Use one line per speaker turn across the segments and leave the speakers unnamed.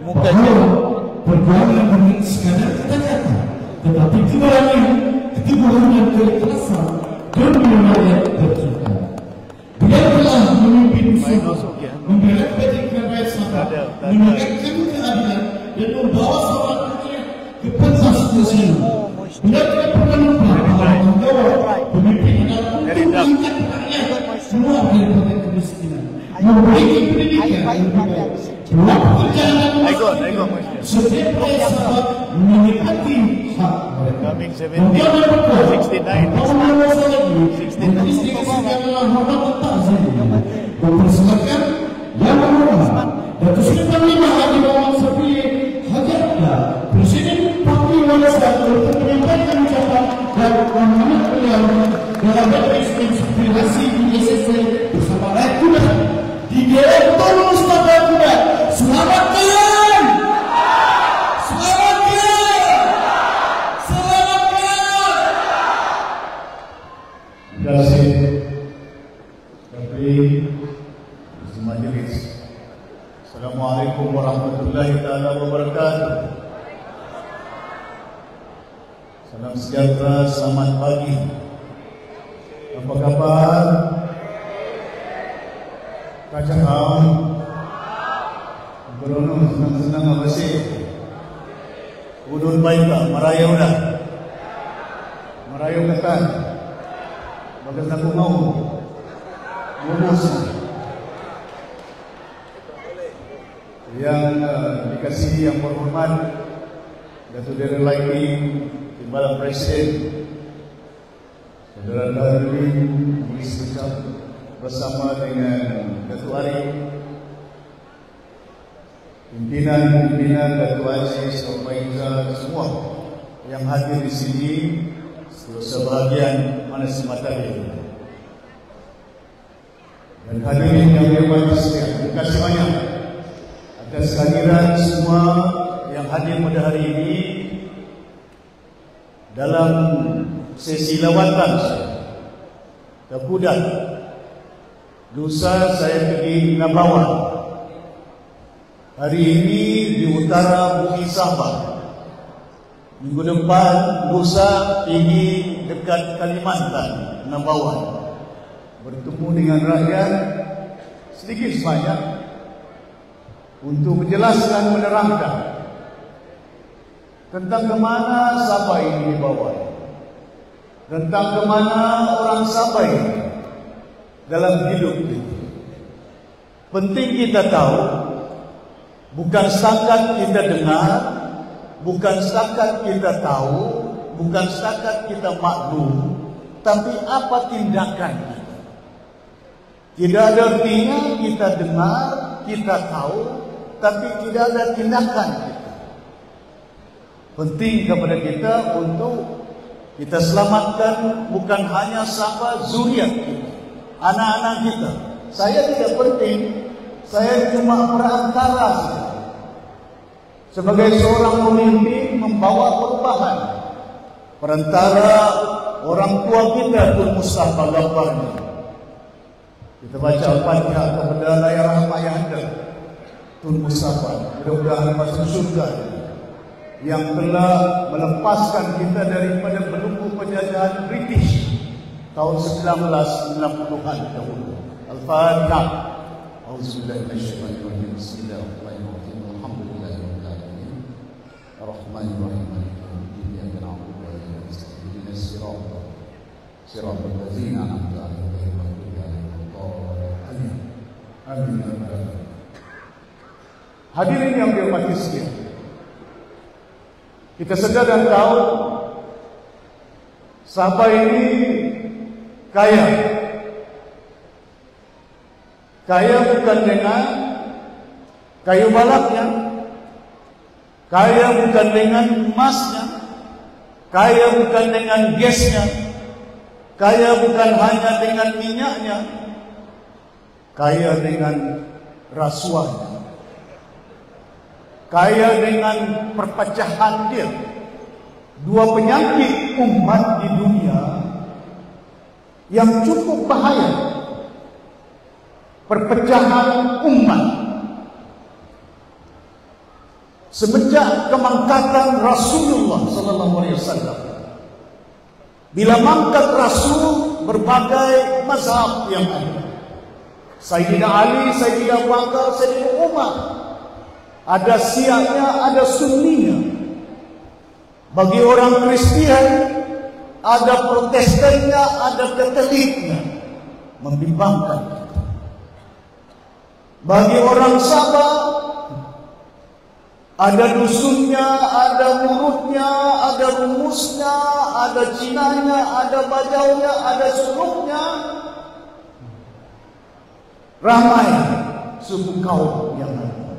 bahwa perjuangan bukan sekadar kata-kata, tetapi keberanian, keteguhan dan keikhlasan dan wilayah tercinta. Beliau telah memimpin usaha, membela kepentingan rakyat Sabah, menegakkan keadilan dan membawa Sabah ke pentas nasional. Beliau tidak pernah lupa bahwa pemimpin adalah untuk mengangkat rakyat semua daripada kemiskinan, memberikan pendidikan yang lebih baik, peluang pekerjaan dan setiap rakyat Sabah menikmati hak mereka. Bagaimana berkata, bagaimana masalah ini, mengistikan segala hormat takzim, mempersembahkan yang berhormat Datuk Seri Panglima Haji Muhammad Syafiee Hajatlah Presiden Parti Warisan untuk menyampaikan ucapan dan menghormat beliau dalam presiden inspirasi di SSC bersama rakyat kuda di Geret Tun Mustafa Kuda. Selamat kalian! Selamat kalian! Selamat kalian!
Terima kasih Menteri Majelis. Assalamualaikum warahmatullahi taala wabarakatuh. Salam sejahtera, selamat pagi. Apa kabar? Kacang kawan, berono senang-senang apa sih? Udun baik tak? Merayu dah? Merayu kata? Bagus aku mau ngurus. Yang dikasihi yang berhormat Datuk Dera Laini Timbalan Presiden, Saudara Darwin Muiz bersama dengan Datuk Arif, pimpinan Datuk Aziz, Omaiza, semua yang hadir di sini, sebahagian mana sematari dan hadirin yang dihormati sekalian. Terima kasih banyak atas kehadiran semua yang hadir pada hari ini dalam sesi lawatan ke Kudat. Lusa saya pergi Nabawan, hari ini di utara bumi Sabah, minggu depan lusa pergi dekat Kalimantan, Nabawan, bertemu dengan rakyat sedikit sebanyak untuk menjelaskan, menerangkan tentang kemana Sabah ini dibawa, tentang kemana orang Sabah ini dalam hidup ini. Penting kita tahu, bukan setakat kita dengar, bukan setakat kita tahu, bukan setakat kita maklum, tapi apa tindakan kita. Tidak ada artinya kita dengar, kita tahu, tapi tidak ada tindakan kita. Penting kepada kita untuk kita selamatkan bukan hanya Sabah, zuriat kita, anak-anak kita. Saya tidak penting, saya cuma perantara saja. Sebagai seorang pemimpin membawa perubahan, perantara orang tua kita Tun Mustafa gambarnya. Kita baca Al-Fatihah kepada layar rahmat yang ada Tun Mustafa, mudah-mudahan masuk surga, yang telah melepaskan kita daripada belenggu penjajahan British tahun 1960-an dahulu. Al-Fatihah. Auzubillahi minasyaitonir rajim. Bismillahirrahmanirrahim. Alhamdulillahirabbil alamin. Arrahmanir rahim. Iyyaka na'budu wa iyyaka nasta'in. Ihdinas siratal ladzina an'amta 'alaihim ghairil maghdubi 'alaihim waladdallin. Amin. Hadirin yang dihormati sekalian, kita sedar dan tahu Sabah ini kaya. Kaya bukan dengan kayu balaknya, kaya bukan dengan emasnya, kaya bukan dengan gasnya, kaya bukan hanya dengan minyaknya, kaya dengan rasuahnya, kaya dengan perpecahan dia. Dua penyakit umat di dunia yang cukup bahaya. Perpecahan umat semenjak kemangkatan Rasulullah sallallahu alaihi wasallam. Bila mangkat Rasul, berbagai mazhab yang ada. Sayyidina Ali, Sayyidina Bakar, Sayyidina Umar. Ada Syiahnya, ada Sunninya. Bagi orang Kristian, ada Protestannya, ada Katoliknya. Membimbangkan. Bagi orang Sabah, ada dusunnya, ada murutnya, ada rumusnya, ada cinanya, ada bajaunya, ada suluknya. Ramai suku kaum yang ada.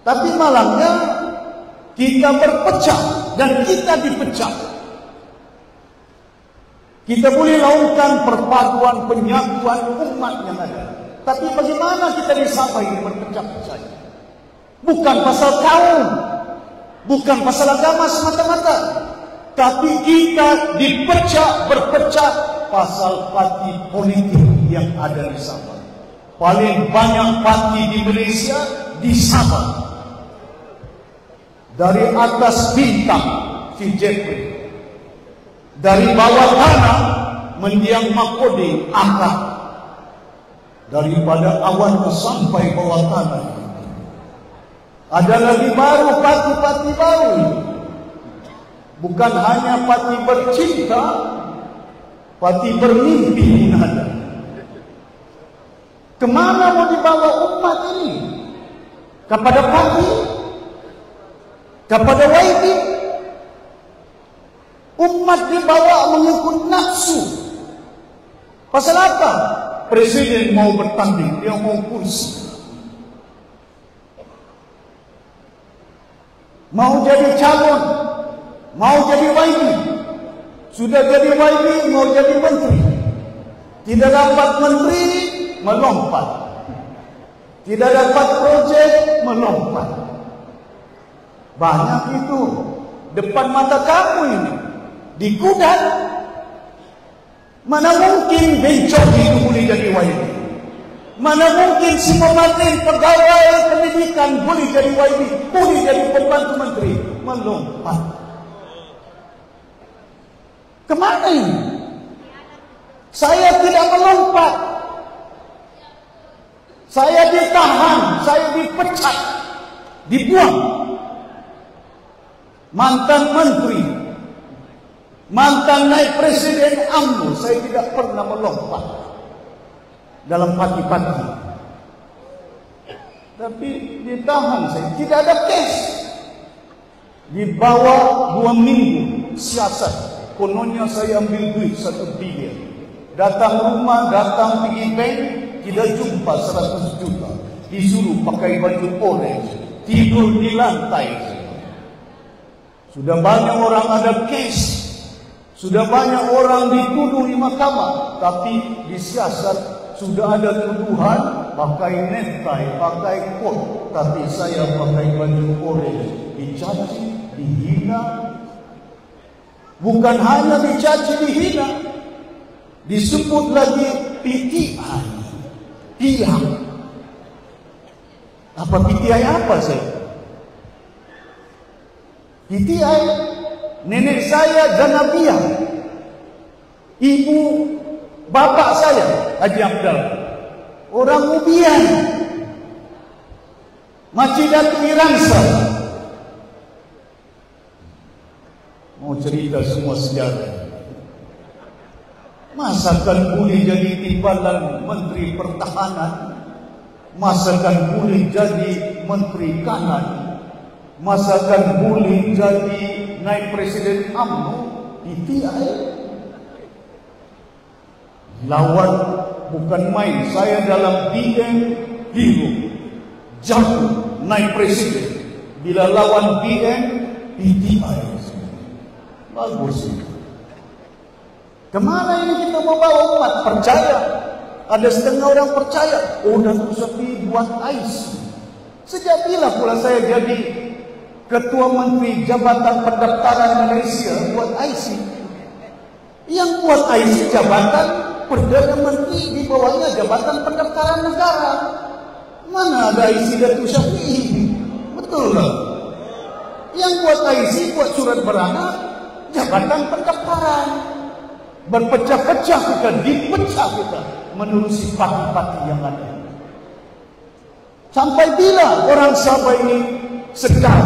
Tapi malangnya kita berpecah dan kita dipecah. Kita boleh lakukan perpaduan penyatuan umat yang ada. Tapi bagaimana kita di Sabah ini berpecah-pecah? Bukan pasal kaum, bukan pasal agama semata-mata, tapi kita dipecah, berpecah pasal parti politik yang ada di Sabah. Paling banyak parti di Malaysia di Sabah. Dari atas bintang si Jeffrey, dari bawah tanah mendiang Makoding akar, daripada awan sampai bawah tanah. Ada lagi baru parti-parti baru. Bukan hanya parti bercinta, parti bermimpi pun ada. Kemana mau dibawa umat ini? Kepada parti? Kepada YB? Umat dibawa mengikut nafsu. Pasal apa? Presiden mau bertanding, dia mau kursi. Mau jadi calon, mau jadi YB. Sudah jadi YB, mau jadi menteri. Tidak dapat menteri, melompat. Tidak dapat projek, melompat. Banyak itu depan mata kamu ini. Di Kudat, mana mungkin bencong itu boleh jadi YB? Mana mungkin si Martin pegawai pendidikan boleh jadi YB, boleh jadi pembantu menteri? Melompat. Kemana ini? Saya tidak melompat. Saya ditahan, saya dipecat, dibuang. Mantan menteri, mantan naik presiden UMNO, saya tidak pernah melompat dalam parti-parti. Tapi ditahan saya, tidak ada kes. Di bawah 2 minggu siasat, kononnya saya ambil duit 1 bilion. Datang rumah, datang pergi bank, tidak jumpa 100 juta. Disuruh pakai baju orange, tidur di lantai. Sudah banyak orang ada kes, sudah banyak orang dituduh di mahkamah, tapi disiasat sudah ada tuduhan pakai necktie, pakai coat, tapi saya pakai baju orange, dicaci, dihina. Bukan hanya dicaci, dihina, disebut lagi PTI, pihak. Apa PTI apa saya? PTI, nenek saya Zanabiyah, ibu bapak saya Haji Abdal, orang Ubian, Macidatu Iransa. Mau cerita semua sejarah. Masakan boleh jadi timbalan Menteri Pertahanan, masakan boleh jadi Menteri Kanan, masakan boleh jadi naik presiden UMNO. PTI lawan bukan main. Saya dalam BN hero, jatuh naik presiden. Bila lawan BN, PTI bagus. Kemana ini kita mau bawa umat? Percaya? Ada setengah orang percaya. Oh, Datuk Syafiee buat IC. Sejak bila pula saya jadi Ketua Menteri Jabatan Pendaftaran Malaysia buat IC? Yang buat IC Jabatan Perdana Menteri, di bawahnya Jabatan Pendaftaran Negara. Mana ada IC Datuk Syafiee? Betul tak? KIC buat surat beranak, jabatan pendaftaran. Berpecah-pecah kita, dipecah kita menerusi parti-parti yang ada. Sampai bila orang Sabah ini sedar?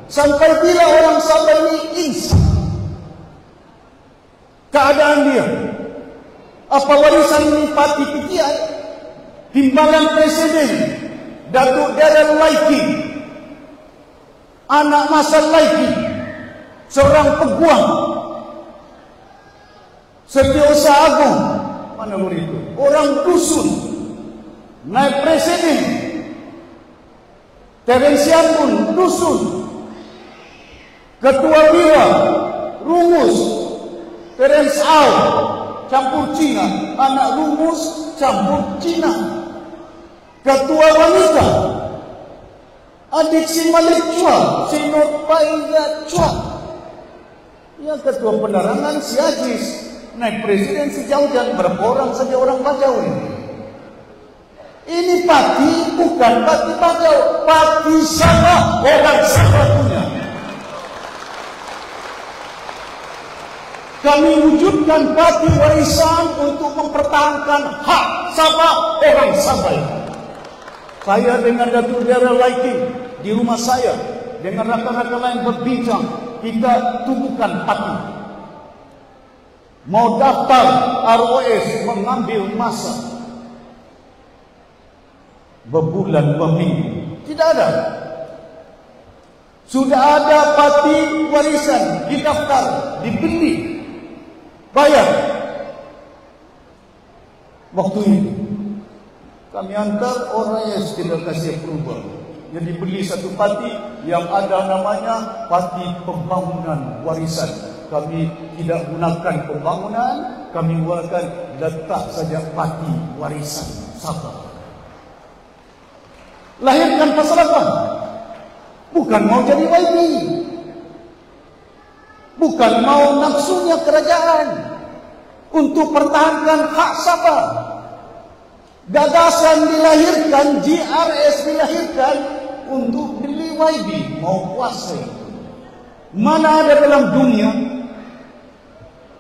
Sampai bila orang Sabah ini insaf? Keadaan dia, apa warisan ini parti PTI? Timbalan Presiden Datuk Darren Laiki, anak Masal Laiki, seorang peguam Setiausaha Agung, mana begitu? Orang dusun, naik presiden. Terensian pun dusun. Ketua Bira, Rumus, Terence Au, campur Cina. Anak Rumus, campur Cina. Ketua Wanita, adik si Malik Chua, si Nurpaiza Chua. Yang ketua penerangan si Aziz. Naik presiden sejauh dan berapa orang saja orang Bajau ini. Ini parti bukan parti Bajau, parti Sabah, orang Sabah punya. Kami wujudkan parti warisan untuk mempertahankan hak Sabah, orang Sabah. Saya dengan Datuk Darren Laiki di rumah saya dengan rakan-rakan lain berbincang, kita tubuhkan parti. Mau daftar ROS mengambil masa berbulan berminggu. Tidak ada. Sudah ada parti warisan didaftar, dibeli, bayar. Waktu itu kami antar orang yang tidak kasih approval. Jadi beli satu parti yang ada namanya Parti Pembangunan Warisan. Kami tidak gunakan pembangunan, kami gunakan letak saja parti warisan Sabah. Lahirkan pasal apa? Bukan mau jadi YB, bukan mau nafsunya kerajaan untuk pertahankan hak Sabah. Gagasan dilahirkan, GRS dilahirkan untuk beli YB, mau kuasai. Mana ada dalam dunia,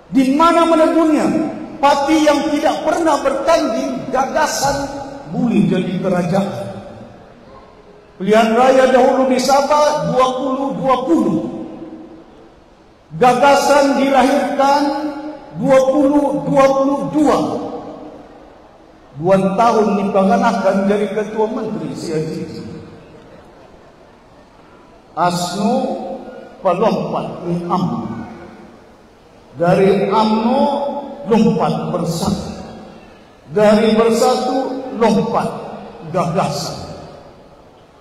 di mana-mana dunia, parti yang tidak pernah bertanding gagasan boleh jadi kerajaan. Pilihan raya dahulu di Sabah 2020. Gagasan dilahirkan 2022. 2 tahun dipanganakan jadi ketua menteri si Aziz. ASNO pelompat ke UMNO. Dari UMNO lompat bersatu. Dari bersatu lompat gagasan.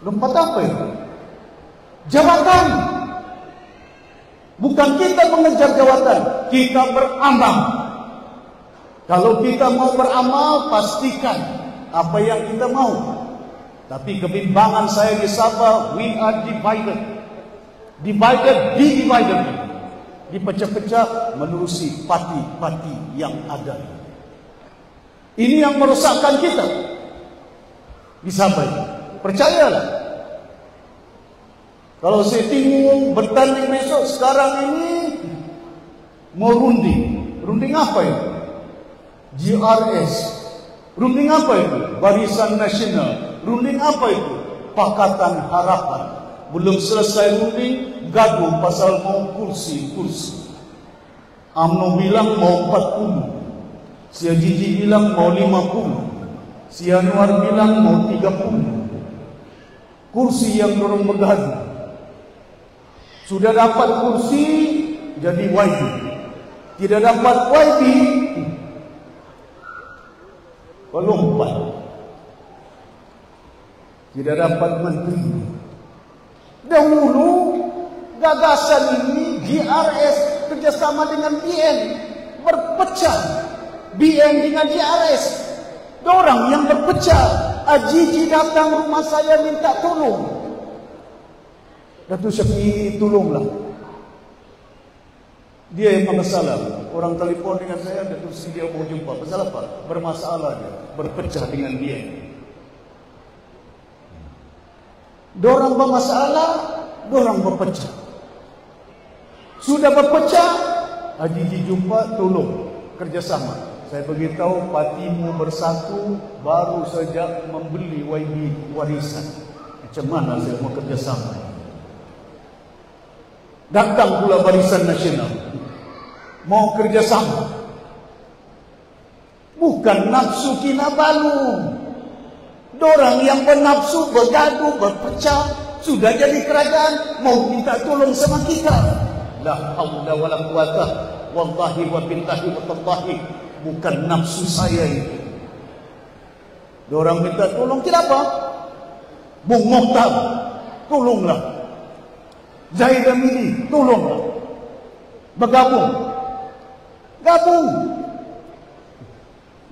Lompat apa itu? Jabatan. Bukan kita mengejar jabatan, kita beramal. Kalau kita mau beramal, pastikan apa yang kita mau. Tapi kebimbangan saya di Sabah, we are divided. Divided, be divided. Dipecah-pecah menerusi parti-parti yang ada. Ini yang merosakkan kita di Sabah. Percayalah. Kalau saya tengok bertanding besok sekarang ini mau runding. Runding apa itu? GRS. Runding apa itu? Barisan Nasional. Runding apa itu? Pakatan Harapan. Belum selesai runding, gaduh pasal mau kursi-kursi. UMNO bilang mau 40. Si Ajiji bilang mau 50. Si Anwar bilang mau 30. Kursi yang dorong bergaduh. Sudah dapat kursi, jadi YB. Tidak dapat YB, pelompat. Tidak dapat menteri. Dahulu gagasan ini GRS kerjasama dengan BN berpecah. BN dengan GRS, dorang yang berpecah. Ajiji datang rumah saya minta tolong. Datuk Syafiee tolonglah. Dia yang bermasalah. Orang telefon dengan saya, Datuk Syafiee dia mau jumpa. Pasal apa? Bermasalah dia, berpecah dengan dia. Dorang bermasalah, dorang berpecah. Sudah berpecah, Haji jumpa, tolong kerjasama. Saya beritahu Patimu Bersatu baru saja membeli YB warisan. Macam mana saya mau kerjasama? Datang pula Barisan Nasional, mau kerjasama. Bukan nafsu Kinabalu. Dorang yang bernafsu, bergaduh, berpecah, sudah jadi kerajaan, mau minta tolong sama kita. La haula wala quwata, wallahi wa billahi wa tallahi, bukan nafsu saya itu. Dorang minta tolong, tidak apa? Bung Mokhtar, tolonglah. Zahid Hamidi, tolonglah. Bergabung. Gabung.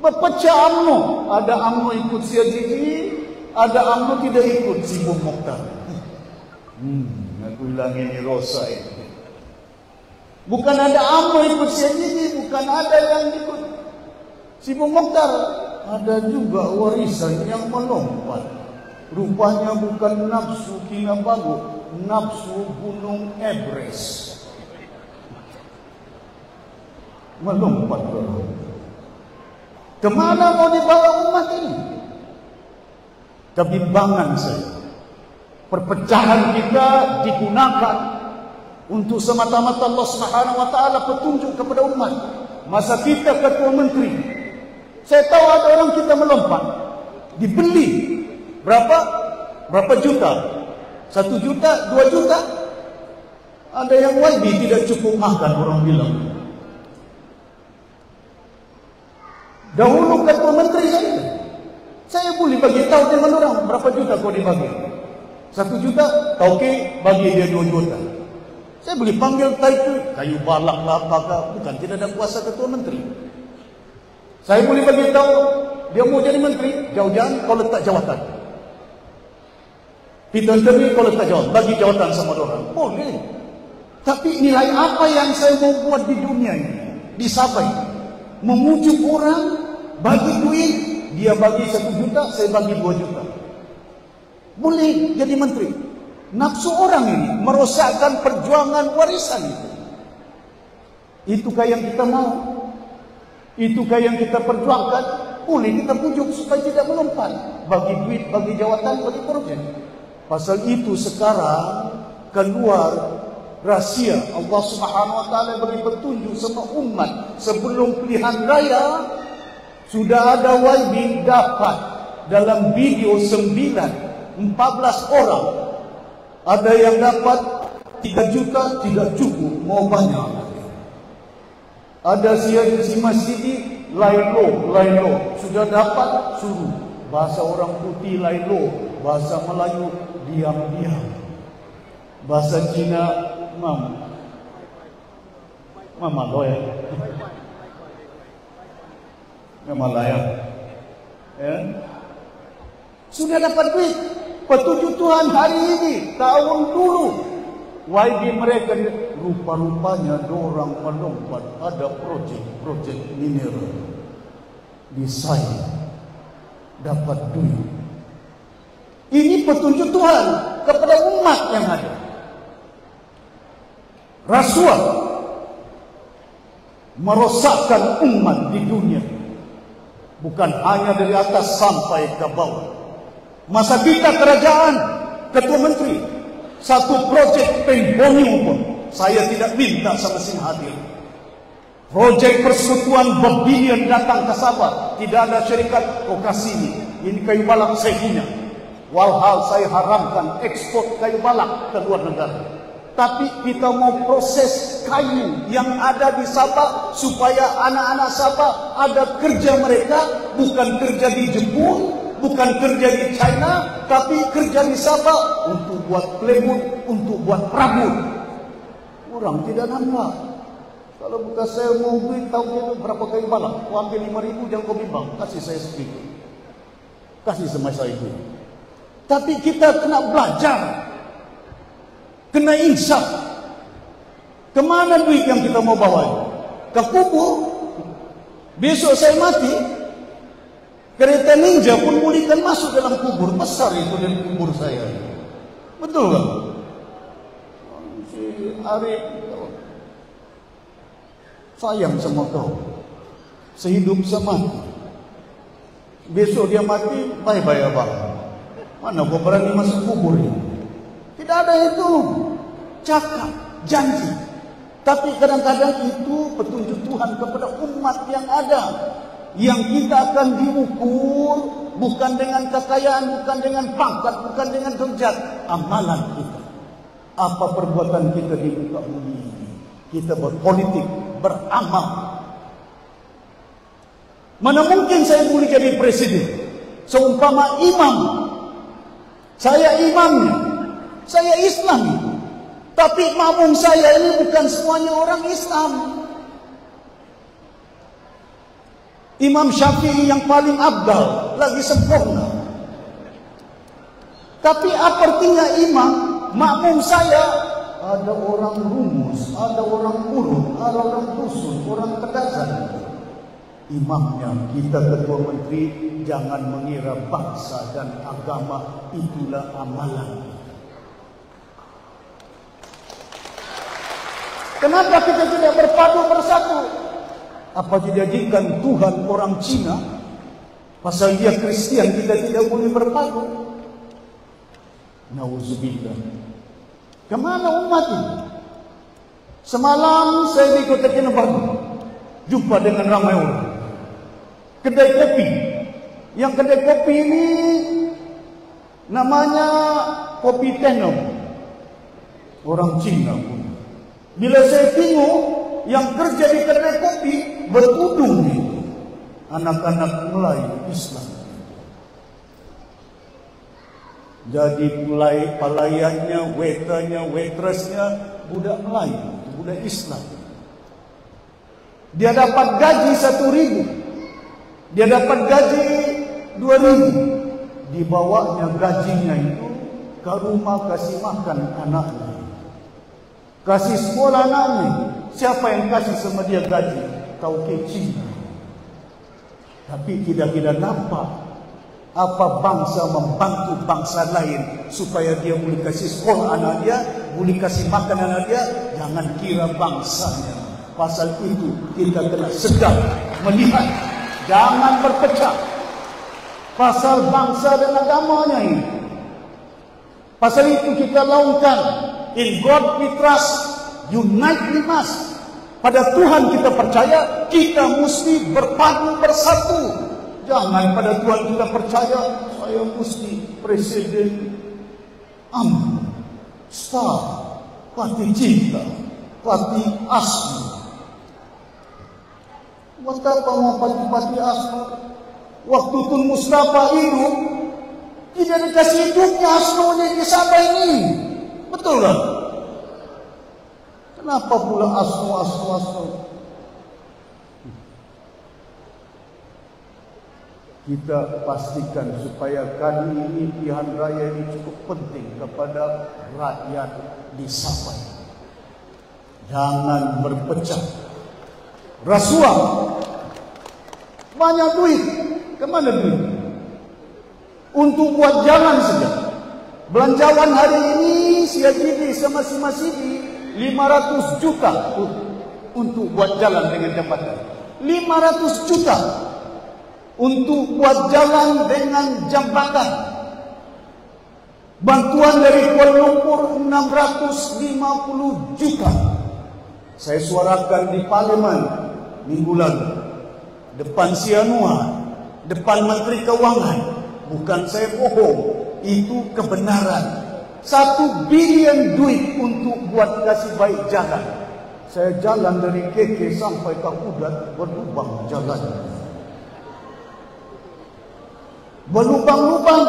Berpecah UMNO. Ada UMNO ikut si AJG, ada UMNO tidak ikut si Bung Mokhtar. Aku bilang ini rosa ini. Bukan ada UMNO ikut si AJG, bukan ada yang ikut si Bung Mokhtar. Ada juga warisan yang melompat. Rupanya bukan nafsu Kinabalu, nafsu Gunung Everest. Melompat bro. Kemana mau dibawa umat ini? Kebimbangan saya. Perpecahan kita digunakan untuk semata-mata Allah Subhanahu wa taala petunjuk kepada umat. Masa kita ketua menteri, saya tahu ada orang kita melompat, dibeli berapa juta? 1 juta, 2 juta. Ada yang YB tidak cukup makan, orang bilang. Dahulu ketua menteri saya boleh bagi tahu dengan orang berapa juta kau dibagi. 1 juta, tauke bagi dia 2 juta. Saya boleh panggil kayu balak lah apakah, bukan tidak ada kuasa ketua menteri. Saya boleh bagi tahu dia mau jadi menteri, jauh-jauh kau letak jawatan. Kita sendiri kau letak jawatan, bagi jawatan sama orang. Boleh. Tapi nilai apa yang saya mau buat di dunia ini, di Sabah ini? Memujuk orang, bagi duit, dia bagi 1 juta, saya bagi 2 juta. Boleh jadi menteri. Nafsu orang ini merosakkan perjuangan warisan itu. Itukah yang kita mau? Itukah yang kita perjuangkan? Boleh kita pujuk supaya tidak melompat. Bagi duit, bagi jawatan, bagi proyek. Pasal itu sekarang keluar rahsia Allah Subhanahu wa taala bagi petunjuk semua umat sebelum pilihan raya. Sudah ada YB dapat dalam video 14 orang. Ada yang dapat 3 juta, tidak cukup, mau banyak. Ada si Masjidi lailo, sudah dapat, suruh. Bahasa orang putih lailo, bahasa Melayu diam-diam. Bahasa Cina mama loya. Malaya. Ya. Sudah dapat duit. Petunjuk Tuhan hari ini, tahun dulu. YB mereka rupa-rupanya dorang melompat. Ada projek mineral di saya dapat duit. Ini petunjuk Tuhan kepada umat yang ada. Rasuah merosakkan umat di dunia. Bukan hanya dari atas sampai ke bawah. Masa kita kerajaan, ketua menteri, satu projek Pengbonyo pun saya tidak minta sama sini hadir. Projek persekutuan berbilion datang ke Sabah, tidak ada syarikat kasih ini kayu balak saya punya. Walhal saya haramkan ekspor kayu balak ke luar negara. Tapi kita mau proses kayu yang ada di Sabah supaya anak-anak Sabah ada kerja mereka, bukan kerja di Jepun, bukan kerja di China, tapi kerja di Sabah untuk buat plywood, untuk buat perabot. Orang tidak nampak. Kalau bukan saya mau duit tahu itu berapa kayu balak, kau ambil 5.000 jangan kau bimbang, kasih saya sedikit, kasih sama saya itu. Tapi kita kena belajar. Kena insaf. Kemana duit yang kita mau bawa? Ke kubur. Besok saya mati, kereta ninja pun bolehkan masuk dalam kubur. Besar itu dari kubur saya. Betul kan? Si Arif sayang sama kau, sehidup semati. Besok dia mati, bye-bye abang. Mana kau berani masuk kubur ini? Tidak ada itu. Cakap, janji. Tapi kadang-kadang itu petunjuk Tuhan kepada umat yang ada. Yang kita akan diukur bukan dengan kekayaan, bukan dengan pangkat, bukan dengan derajat. Amalan kita. Apa perbuatan kita di muka bumi ini. Kita berpolitik, beramal. Mana mungkin saya boleh jadi presiden? Seumpama imam. Saya imamnya. Saya Islam. Tapi makmum saya ini bukan semuanya orang Islam. Imam Syafi'i yang paling abdal, lagi sempurna. Tapi apa artinya imam? Makmum saya ada orang rumus, ada orang urut, ada orang dusun, orang kedazan. Imamnya kita ketua menteri, jangan mengira bangsa dan agama itulah amalan. Kenapa kita tidak berpadu bersatu? Apa dijadikan Tuhan orang Cina? Pasal dia Kristian kita tidak boleh berpadu. Nauzubillah. Kemana umat ini? Semalam saya di Kota Kinabalu, jumpa dengan ramai orang. Kedai kopi. Yang kedai kopi ini namanya Kopi Tenom. Orang Cina pun. Bila saya tengok yang kerja di kedai kopi berudung itu anak-anak Melayu Islam. Jadi mulai pelayannya, waiternya, waitressnya budak Melayu, budak Islam. Dia dapat gaji 1.000, dia dapat gaji 2.000. Dibawanya gajinya itu ke rumah kasih makan anaknya, kasih sekolah anaknya. Siapa yang kasih sama dia gaji? Tauke Cina. Tapi tidak nampak apa bangsa membantu bangsa lain supaya dia boleh kasih sekolah anak dia, boleh kasih makan anak dia. Jangan kira bangsanya. Pasal itu kita kena sedang melihat, jangan berpecah. Pasal bangsa dan agamanya ini. Pasal itu kita laungkan, in God we trust, unite we must. Pada Tuhan kita percaya, kita mesti berpadu bersatu. Jangan pada Tuhan kita percaya, saya mesti presiden star, parti cinta, parti asli. Buat apa mau parti asli? Waktu Tun Mustafa hidup, tidak dikasih hidupnya aslinya di Sabah ini. Betul lah. Kenapa pula asli? Kita pastikan supaya kali ini pilihan raya ini cukup penting kepada rakyat di Sabah. Jangan berpecah. Rasuah. Banyak duit. Kemana duit? Untuk buat jalan saja. Belanjawan hari ini Siajidi sama Simasidi 500 juta untuk buat jalan dengan jambatan. 500 juta untuk buat jalan dengan jambatan. Bantuan dari Kuala Lumpur 650 juta. Saya suarakan di Parlimen minggu lalu, depan Sianua, depan Menteri Keuangan. Bukan saya bohong, itu kebenaran. 1 bilion duit untuk buat kasih baik jalan. Saya jalan dari KK sampai ke Kudat, berlubang jalan. Berlubang-lubang.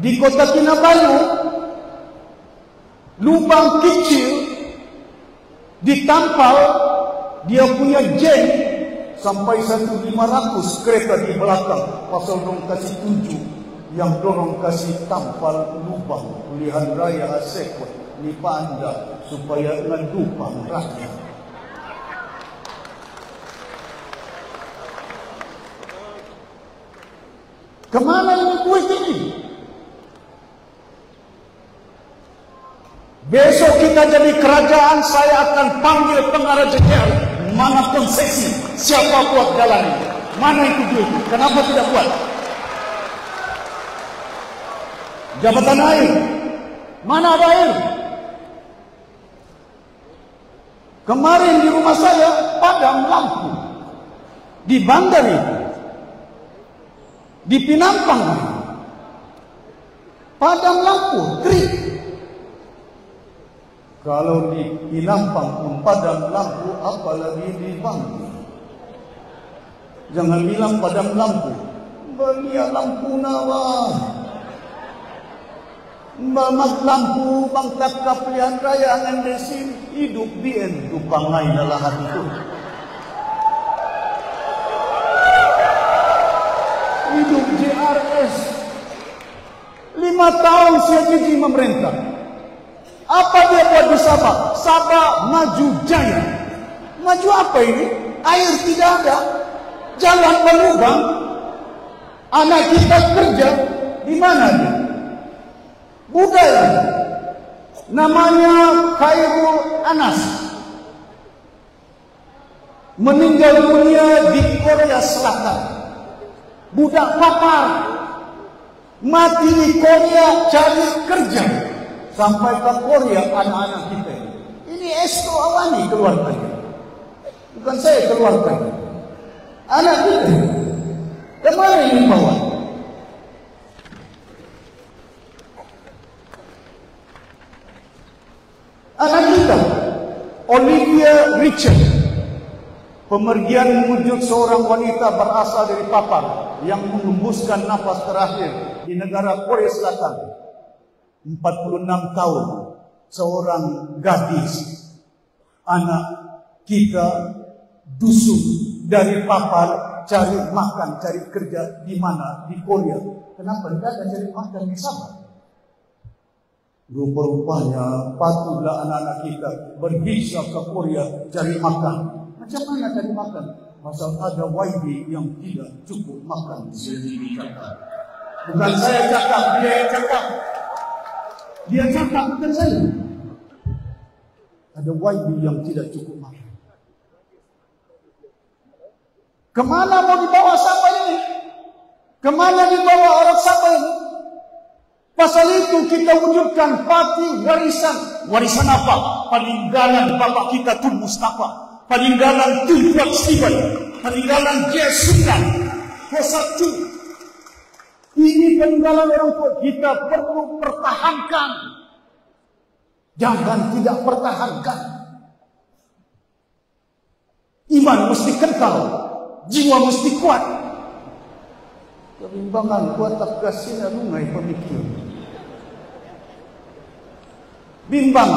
Di Kota Kinabalu, lubang kecil ditampal, dia punya jam sampai 1.500 kereta di belakang. Pasal dorong kasih 7, yang dorong kasih tampal lubang. Pilihan raya Asekot ni Panda supaya ngedupang rakyat. Kemana ini duit ini? Besok kita jadi kerajaan, saya akan panggil pengarah JKR. Mana konsesi? Siapa buat jalan ini? Mana itu duit? Kenapa tidak buat? Jabatan air. Mana ada air? Kemarin di rumah saya padam lampu. Di Bandar itu. Di Pinampang. Padam lampu, trik. Kalau di Pinampang pun padam lampu, apalagi di Bandar. Jangan bilang padam lampu. Belia lampu nawar. Mamat lampu bangkat kapilian raya angan desin hidup bien dupangai dalam hati itu. Hidup JRS 5 tahun saya jadi memerintah. Apa dia buat di Sabah? Sabah maju jaya. Maju apa ini? Air tidak ada, jalan berlubang. Anak kita kerja di mana dia? Budaya namanya Khairul Anas meninggal dunia di Korea Selatan. Budak papar mati di Korea cari kerja sampai ke Korea. Anak-anak kita ini Esto Awani keluarganya, bukan saya keluarganya. Anak kita kemana ini bawa? Anak kita, Olivia Richard, pemergian wujud seorang wanita berasal dari Papua yang mengembuskan nafas terakhir di negara Korea Selatan. 46 tahun, seorang gadis, anak kita, dusun dari Papua, cari makan, cari kerja di mana? Di Korea. Kenapa tidak ada cari makan di Sabah? Rupa-rupanya patutlah anak-anak kita berbisa ke Korea cari makan. Macam mana cari makan? Pasal ada YB yang tidak cukup makan. Bukan saya cakap, dia yang cakap. Dia cakap, bukan saya. Ada YB yang tidak cukup makan. Kemana mau dibawa Sabah ini? Kemana dibawa orang Sabah ini? Pasal itu kita wujudkan parti warisan. Warisan apa? Peninggalan bapak kita Tun Mustafa, peninggalan Tun Fuad Siwan, peninggalan Jaya Sundan, Kosatu. Ini peninggalan orang tua kita perlu pertahankan. Jangan tidak pertahankan. Iman mesti kental, jiwa mesti kuat. Kebimbangan kuat tak kasih lungai pemikir. Bimbang,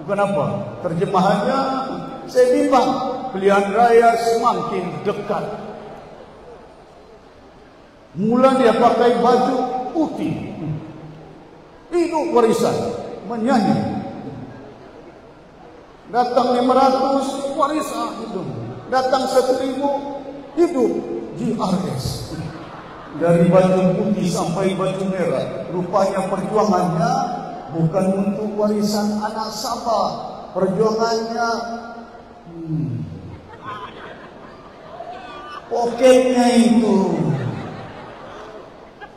bukan apa? Terjemahannya saya bimbang. Pilihan raya semakin dekat. Mula dia pakai baju putih, hidup warisan, menyanyi. Datang 500 warisan itu, datang 1000 hidup JRS. Dari baju putih sampai baju merah, rupanya perjuangannya bukan untuk warisan anak Sabah. Perjuangannya pokoknya itu.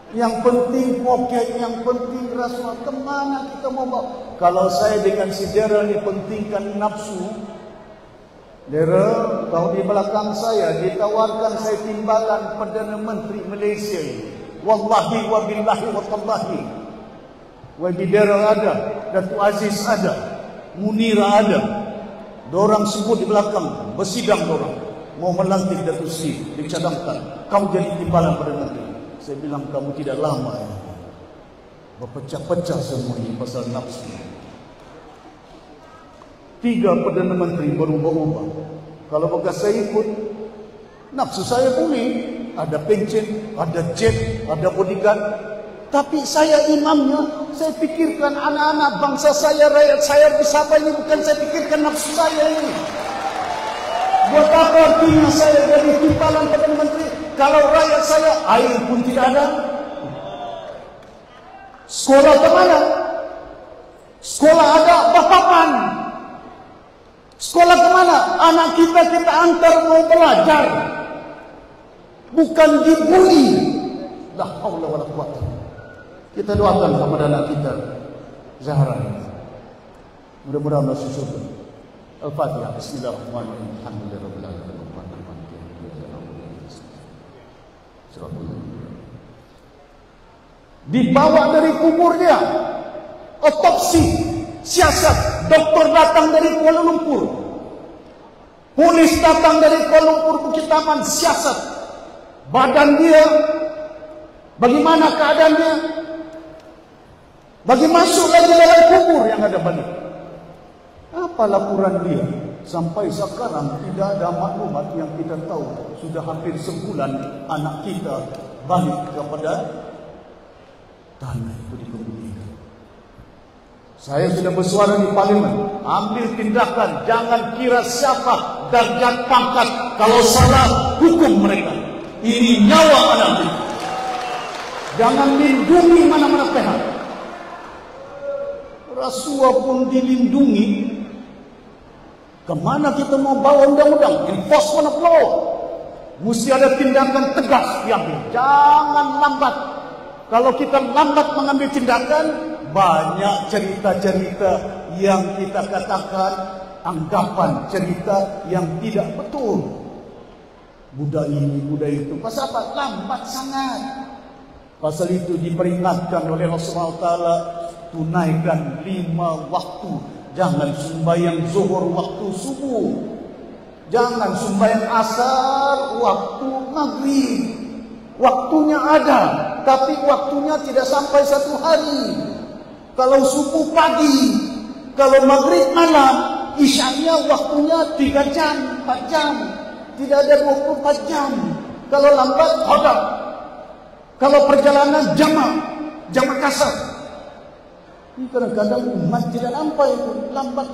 Yang penting poket, yang penting rasuah. Kemana kita mau bawa? Kalau saya dengan si Daryl ini pentingkan nafsu. Daryl, tahu di belakang saya ditawarkan saya timbalan Perdana Menteri Malaysia. Wallahi wa billahi wa tallahi. Wadi Daryl ada, Datuk Aziz ada, Munira ada. Dorang sebut di belakang, bersidang dorang. Mau melantik Datuk Sri, dicadangkan. Kau jadi timbalan Perdana Menteri. Saya bilang kamu tidak lama ya. Berpecah-pecah semua ini pasal nafsu. 3 Perdana Menteri berubah-ubah. Kalau bekas saya ikut, nafsu saya boleh. Ada pencen, ada jet, ada bodyguard. Tapi saya imamnya, saya pikirkan anak-anak bangsa saya, rakyat saya di Sabah ini, bukan saya pikirkan nafsu saya ini. Buat apa artinya saya jadi timbalan Perdana Menteri kalau rakyat saya air pun tidak ada? Sekolah ke mana? Sekolah Sekolah kemana? Anak kita antar mau belajar, bukan dibully. La haula wala quwwata. Kita doakan kepada anak kita Zahra, mudah-mudahan masuk surga. Al-Fatihah. Bismillahirrahmanirrahim. Alhamdulillahirabbil alamin. Dibawa dari kuburnya, otopsi, siasat, dokter datang dari Kuala Lumpur, polis datang dari Kuala Lumpur, Bukit Taman, siasat, badan dia, bagaimana keadaannya, bagi masuk lagi dalam kubur yang ada balik. Apa laporan dia? Sampai sekarang tidak ada maklumat yang kita tahu. Sudah hampir sebulan anak kita balik kepada tanah itu dikebumikan. Saya sudah bersuara di parlimen, ambil tindakan, jangan kira siapa darjat pangkat, kalau salah hukum mereka. Ini nyawa anak kita. Jangan lindungi mana-mana pihak. Rasuah pun dilindungi. Kemana kita mau bawa undang-undang? Enforcement of law. Mesti ada tindakan tegas diambil. Jangan lambat. Kalau kita lambat mengambil tindakan, banyak cerita-cerita yang kita katakan anggapan cerita yang tidak betul. Budak ini, budak itu. Pasal apa? Lambat sangat. Pasal itu diperingatkan oleh Rasulullah Ta'ala, tunaikan 5 waktu. Jangan sembahyang zuhur waktu subuh. Jangan sembahyang asar waktu maghrib. Waktunya ada, tapi waktunya tidak sampai 1 hari. Kalau subuh pagi, kalau maghrib malam, isyanya waktunya 3 jam, 4 jam. Tidak ada 24 jam. Kalau lambat, hodap. Kalau perjalanan jamak kasar. Ini kadang-kadang umat tidak nampak itu. Lambat.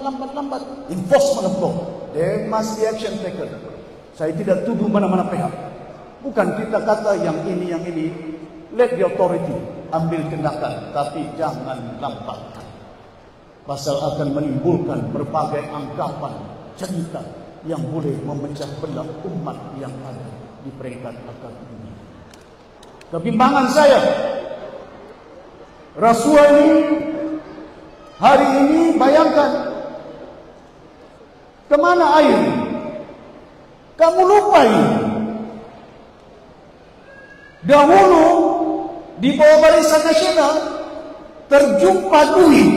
Enforcement of law. There must be action taken. Saya tidak tuduh mana-mana pihak. Bukan kita kata yang ini. Let the authority ambil tindakan. Tapi jangan lambatkan. Pasal akan menimbulkan berbagai anggapan, cerita yang boleh memecah belah umat yang ada di peringkat akal ini. Kebimbangan saya, rasuah ini hari ini, bayangkan kemana air? Kamu lupa ini. Dahulu di bawah Barisan Nasional terjumpa duit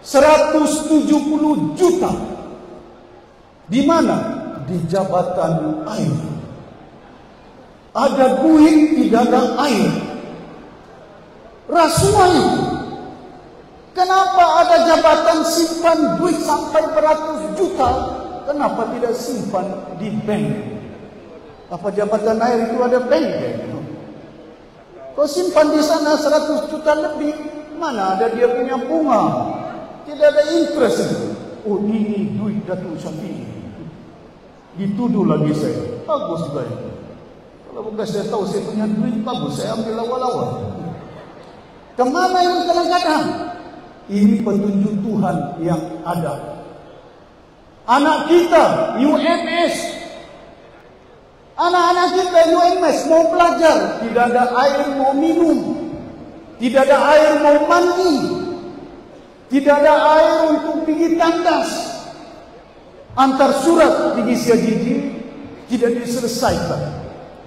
170 juta. Di mana? Di jabatan air. Ada duit, tidak ada air. Rasuah itu. Kenapa ada jabatan simpan duit sampai beratus juta? Kenapa tidak simpan di bank? Apa jabatan air itu ada bank? Kau simpan di sana 100 juta lebih, mana ada dia punya bunga? Tidak ada interest. Oh, ini duit Datuk Syafi'i. Dituduh lagi saya. Bagus baik. Kalau bukan saya tahu saya punya duit, bagus saya ambil awal-awal. Kemana yang kadang-kadang? Ini petunjuk Tuhan yang ada. Anak kita UMS, anak-anak kita UMS mau belajar, tidak ada air mau minum, tidak ada air mau mandi, tidak ada air untuk pergi tandas. Antar surat pergi Siajiji tidak diselesaikan.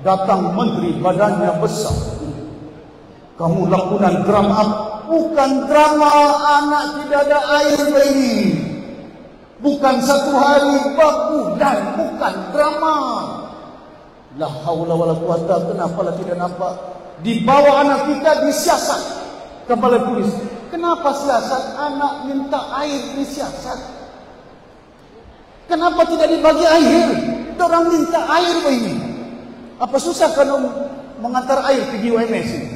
Datang menteri badannya besar. Kamu lakukan drama. Bukan drama, anak tidak ada air ini. Bukan 1 hari, bulan, bukan drama. La haula wala quwata, kenapa tidak nampak? Dibawa anak kita disiasat kepala polis. Kenapa siasat? Anak minta air disiasat. Kenapa tidak dibagi air? Orang minta air begini. Apa susah kalau mengantar air pergi UMS ini?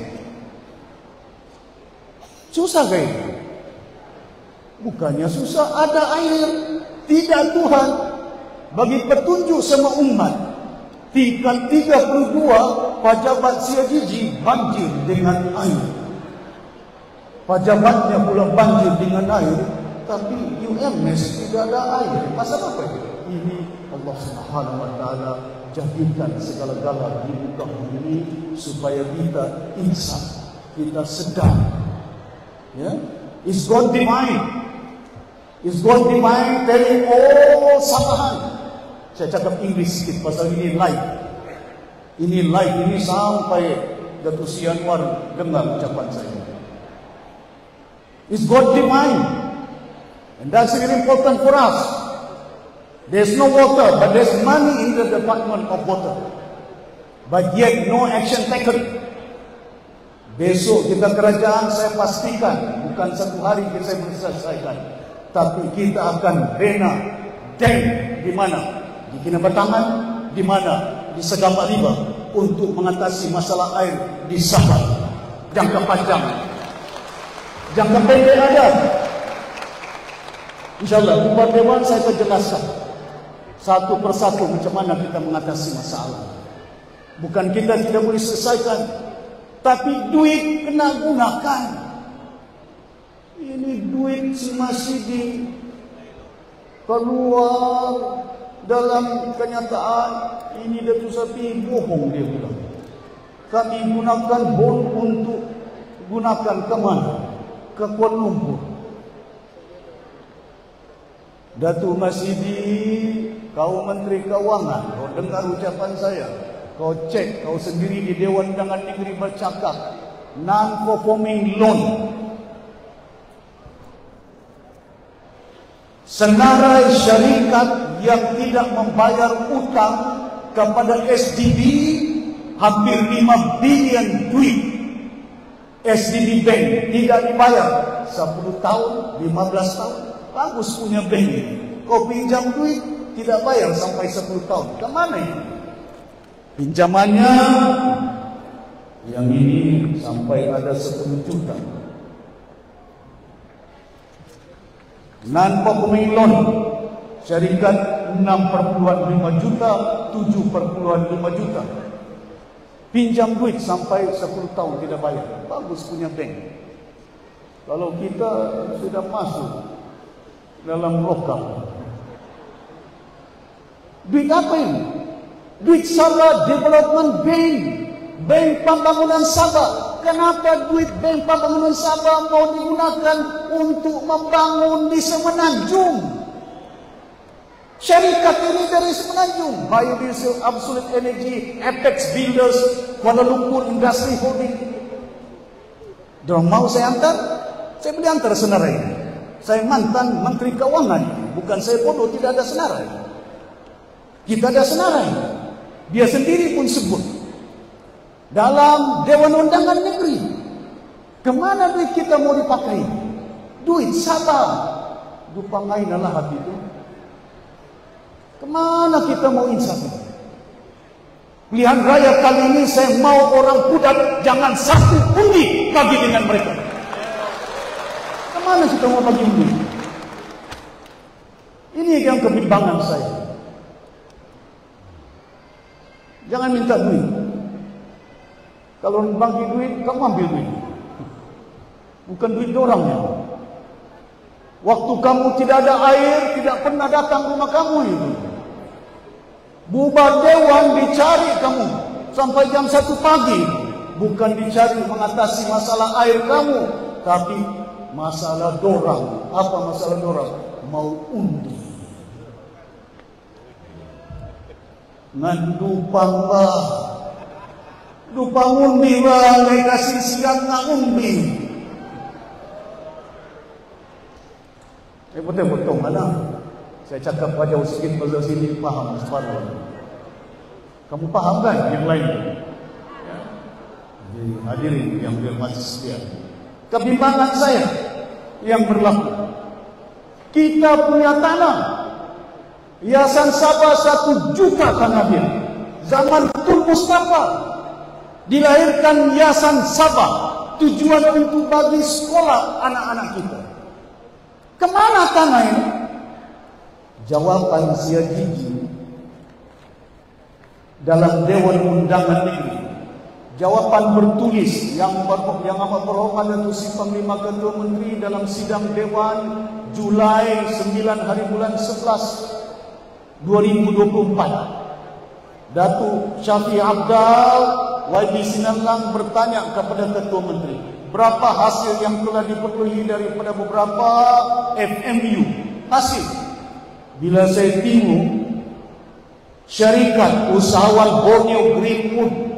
Susah kayak? Bukannya susah, ada air. Tidak Tuhan bagi petunjuk sama umat. Tingkat 32 pejabat Siajiji banjir dengan air. Pejabatnya pula banjir dengan air. Tapi UMS tidak ada air. Pasal apa itu? Ini Allah Subhanahu wa taala jadikan segala-gala di muka bumi ini supaya kita insan, kita sedar. Ya, it's God divine. It's God divine telling all Sabahan. Saya cakap Inggeris sikit pasal ini live. Ini live, ini sampai Datuk Sri Anwar dengar ucapan saya. It's God divine. And that's very important for us. There's no water, but there's money in the Department of Water. But yet no action taken. Besok kita kerajaan, saya pastikan bukan satu hari kita selesaikan, tapi kita akan bina dam di mana? Di Kinabatangan, di mana? Di Segama Riba untuk mengatasi masalah air di Sabah. Jangka panjang, jangka pendek ada. InsyaAllah, Dewan Dewan saya akan jelaskan satu persatu macam mana kita mengatasi masalah. Bukan kita tidak boleh selesaikan, tapi duit kena gunakan. Ini duit masih di keluar dalam kenyataan. Ini Datuk Seri bohong dia bilang. Kami gunakan bon untuk gunakan ke mana? Ke Kuala Lumpur. Datuk Masidi, kau Menteri Keuangan, kau dengar ucapan saya. Kau cek, kau sendiri di Dewan Undangan Negeri bercakap non-performing loan. Senarai syarikat yang tidak membayar utang kepada SDB hampir 5 bilion duit. SDB Bank tidak dibayar 10 tahun, 15 tahun. Bagus punya bank ini. Kau pinjam duit tidak bayar sampai 10 tahun. Ke mana ini? Pinjamannya yang ini sampai ada 10 juta. Non-performing loan syarikat 6,5 juta, 7,5 juta. Pinjam duit sampai 10 tahun tidak bayar. Bagus punya bank. Kalau kita sudah masuk dalam lokal, duit apa ini? Duit Sabah Development Bank, Bank Pembangunan Sabah. Kenapa duit Bank Pembangunan Sabah mau digunakan untuk membangun di Semenanjung? Syarikat ini dari Semenanjung, Biodiesel, Absolute Energy, Apex Builders, Kuala Lumpur Industry Holding. Dorang mau saya antar? Saya boleh antar senarai. Saya mantan Menteri Keuangan, bukan saya bodoh, tidak ada senarai. Kita ada senarai. Dia sendiri pun sebut dalam Dewan Undangan Negeri. Kemana duit kita mau dipakai? Duit Sabah. Dupangai nalah hati itu. Kemana kita mau insaf? Pilihan raya kali ini saya mau orang Kudat jangan satu undi bagi dengan mereka. Kemana kita mau bagi undi? Ini yang kebimbangan saya. Jangan minta duit. Kalau bagi duit, kamu ambil duit. Bukan duit orangnya. Waktu kamu tidak ada air, tidak pernah datang rumah kamu itu. Bubar dewan dicari kamu sampai jam 1 pagi. Bukan dicari mengatasi masalah air kamu, tapi masalah dorang. Apa masalah dorang? Mau undi. Ngan dupang bah, dupang undi bah, ngay kasih siang nga undi. Betul-betul mana? Saya cakap pada sikit pasal sini paham separuh. Kamu paham kan yang lain? Ya. Jadi hadirin yang berhormat sekalian, kebimbangan saya yang berlaku. Kita punya tanah. Yayasan Sabah 1 juta tanah dia. Zaman Tun Mustafa dilahirkan Yayasan Sabah, tujuan untuk bagi sekolah anak-anak kita. Kemana tanah ini? Jawaban Sia Gigi dalam Dewan Undangan Negeri. jawapan bertulis yang amat berhormat Datuk Seri Panglima Ketua Menteri dalam sidang Dewan Julai 9 hari bulan 11 2024. Datuk Syafiq Abdal YB Sinar Lang bertanya kepada Ketua Menteri, berapa hasil yang telah diperolehi daripada beberapa FMU? Hasil. Bila saya tengok syarikat usahawan Borneo Greenwood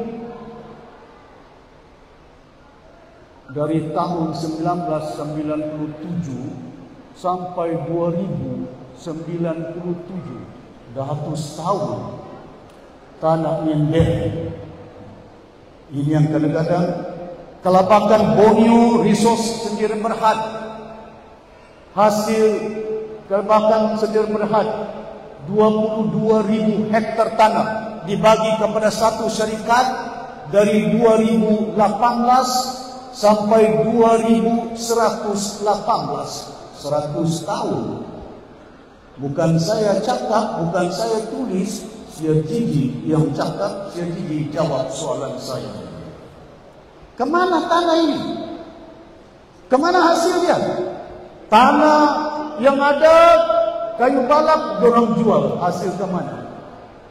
dari tahun 1997 sampai 2097, dah 100 tahun tanah nyender. Ini yang kadang-kadang Kelabakan Borneo Resource Sendiri Berhad, hasil Kelabakan Sendiri Berhad 22,000 hektar tanah dibagi kepada satu syarikat dari 2018 sampai 2118, 100 tahun. Bukan saya cakap, bukan saya tulis, Sia Jiji yang cakap, Sia Jiji jawab soalan saya. Kemana tanah ini? Kemana hasilnya? Tanah yang ada kayu balak dorang jual, hasil ke mana?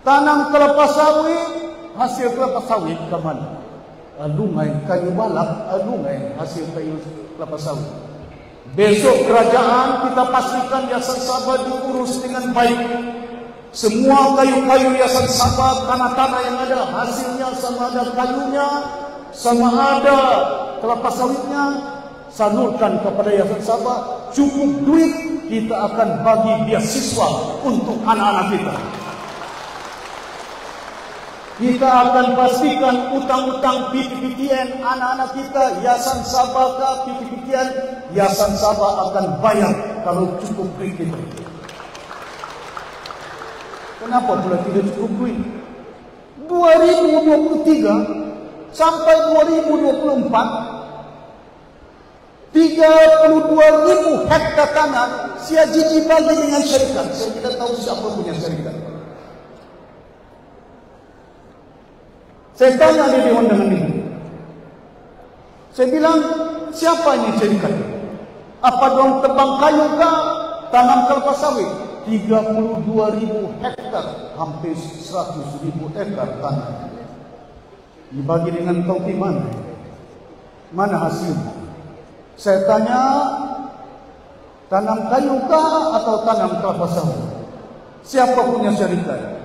Tanam kelapa sawit, hasil kelapa sawit ke mana? Alungai kayu balak, alungai hasil kayu kelapa sawit. Besok kerajaan kita pastikan Yayasan Sabah diurus dengan baik. Semua kayu-kayu Yayasan Sabah, tanah-tanah yang ada hasilnya, sama ada kayunya, sama ada kelapa sawitnya, salurkan kepada Yayasan Sabah. Cukup duit, kita akan bagi beasiswa untuk anak-anak kita. Kita akan pastikan utang-utang PTPTN anak-anak kita, Yayasan Sabah ke PTPTN, Yayasan Sabah akan bayar kalau cukup duit kita. Kenapa pula tidak cukup duit? 2023 sampai 2024, 32,000 hektar tanah Sia Jiji bagi dengan syarikat. Saya tidak tahu siapa punya syarikat. Saya tanya di Dewan Dalam Negeri. Saya bilang, siapa ini syarikat? Apa dorang tebang kayu kah? Tanam kelapa sawit? 32,000 hektar, hampir 100,000 hektar tanah. Dibagi dengan kauti mana? Mana hasilnya? Saya tanya, tanam kayu kah atau tanam kelapa sawit? Siapa punya syarikat?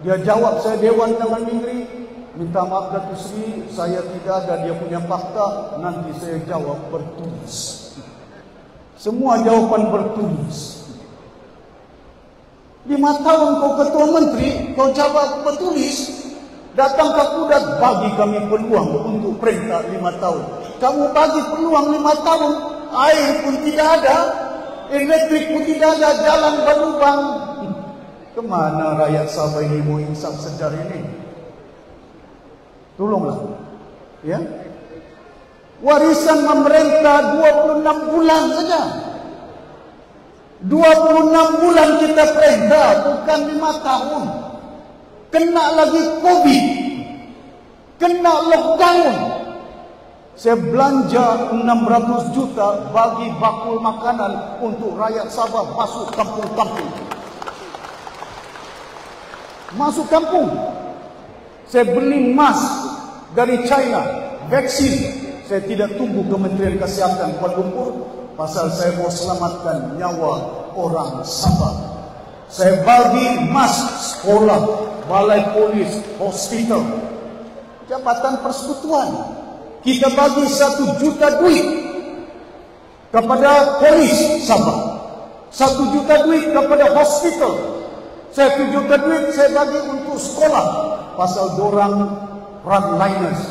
Dia jawab, saya Dewan Dalam Negeri. Minta maaf Datuk Seri, saya tidak ada dia punya fakta. Nanti saya jawab bertulis. Semua jawapan bertulis. 5 tahun kau Ketua Menteri, kau jawab bertulis. Datang ke Kudat, bagi kami peluang untuk perintah 5 tahun. Kamu bagi peluang 5 tahun, air pun tidak ada, elektrik pun tidak ada, jalan berlubang. Kemana rakyat Sabah ini mau insaf sejarah ini? Tolonglah, ya. Warisan memerintah 26 bulan saja. 26 bulan kita perintah, bukan 5 tahun. Kena lagi COVID, kena lockdown. Saya belanja 600 juta bagi bakul makanan untuk rakyat Sabah masuk kampung-kampung. Masuk kampung. Saya beli mask dari China, vaksin. Saya tidak tunggu Kementerian Kesihatan Kuala Lumpur, pasal saya mau selamatkan nyawa orang Sabah. Saya bagi mask sekolah, balai polis, hospital, Jabatan Persekutuan. Kita bagi 1 juta duit kepada polis Sabah, 1 juta duit kepada hospital, 1 juta duit saya bagi untuk sekolah. Pasal dorang frontliners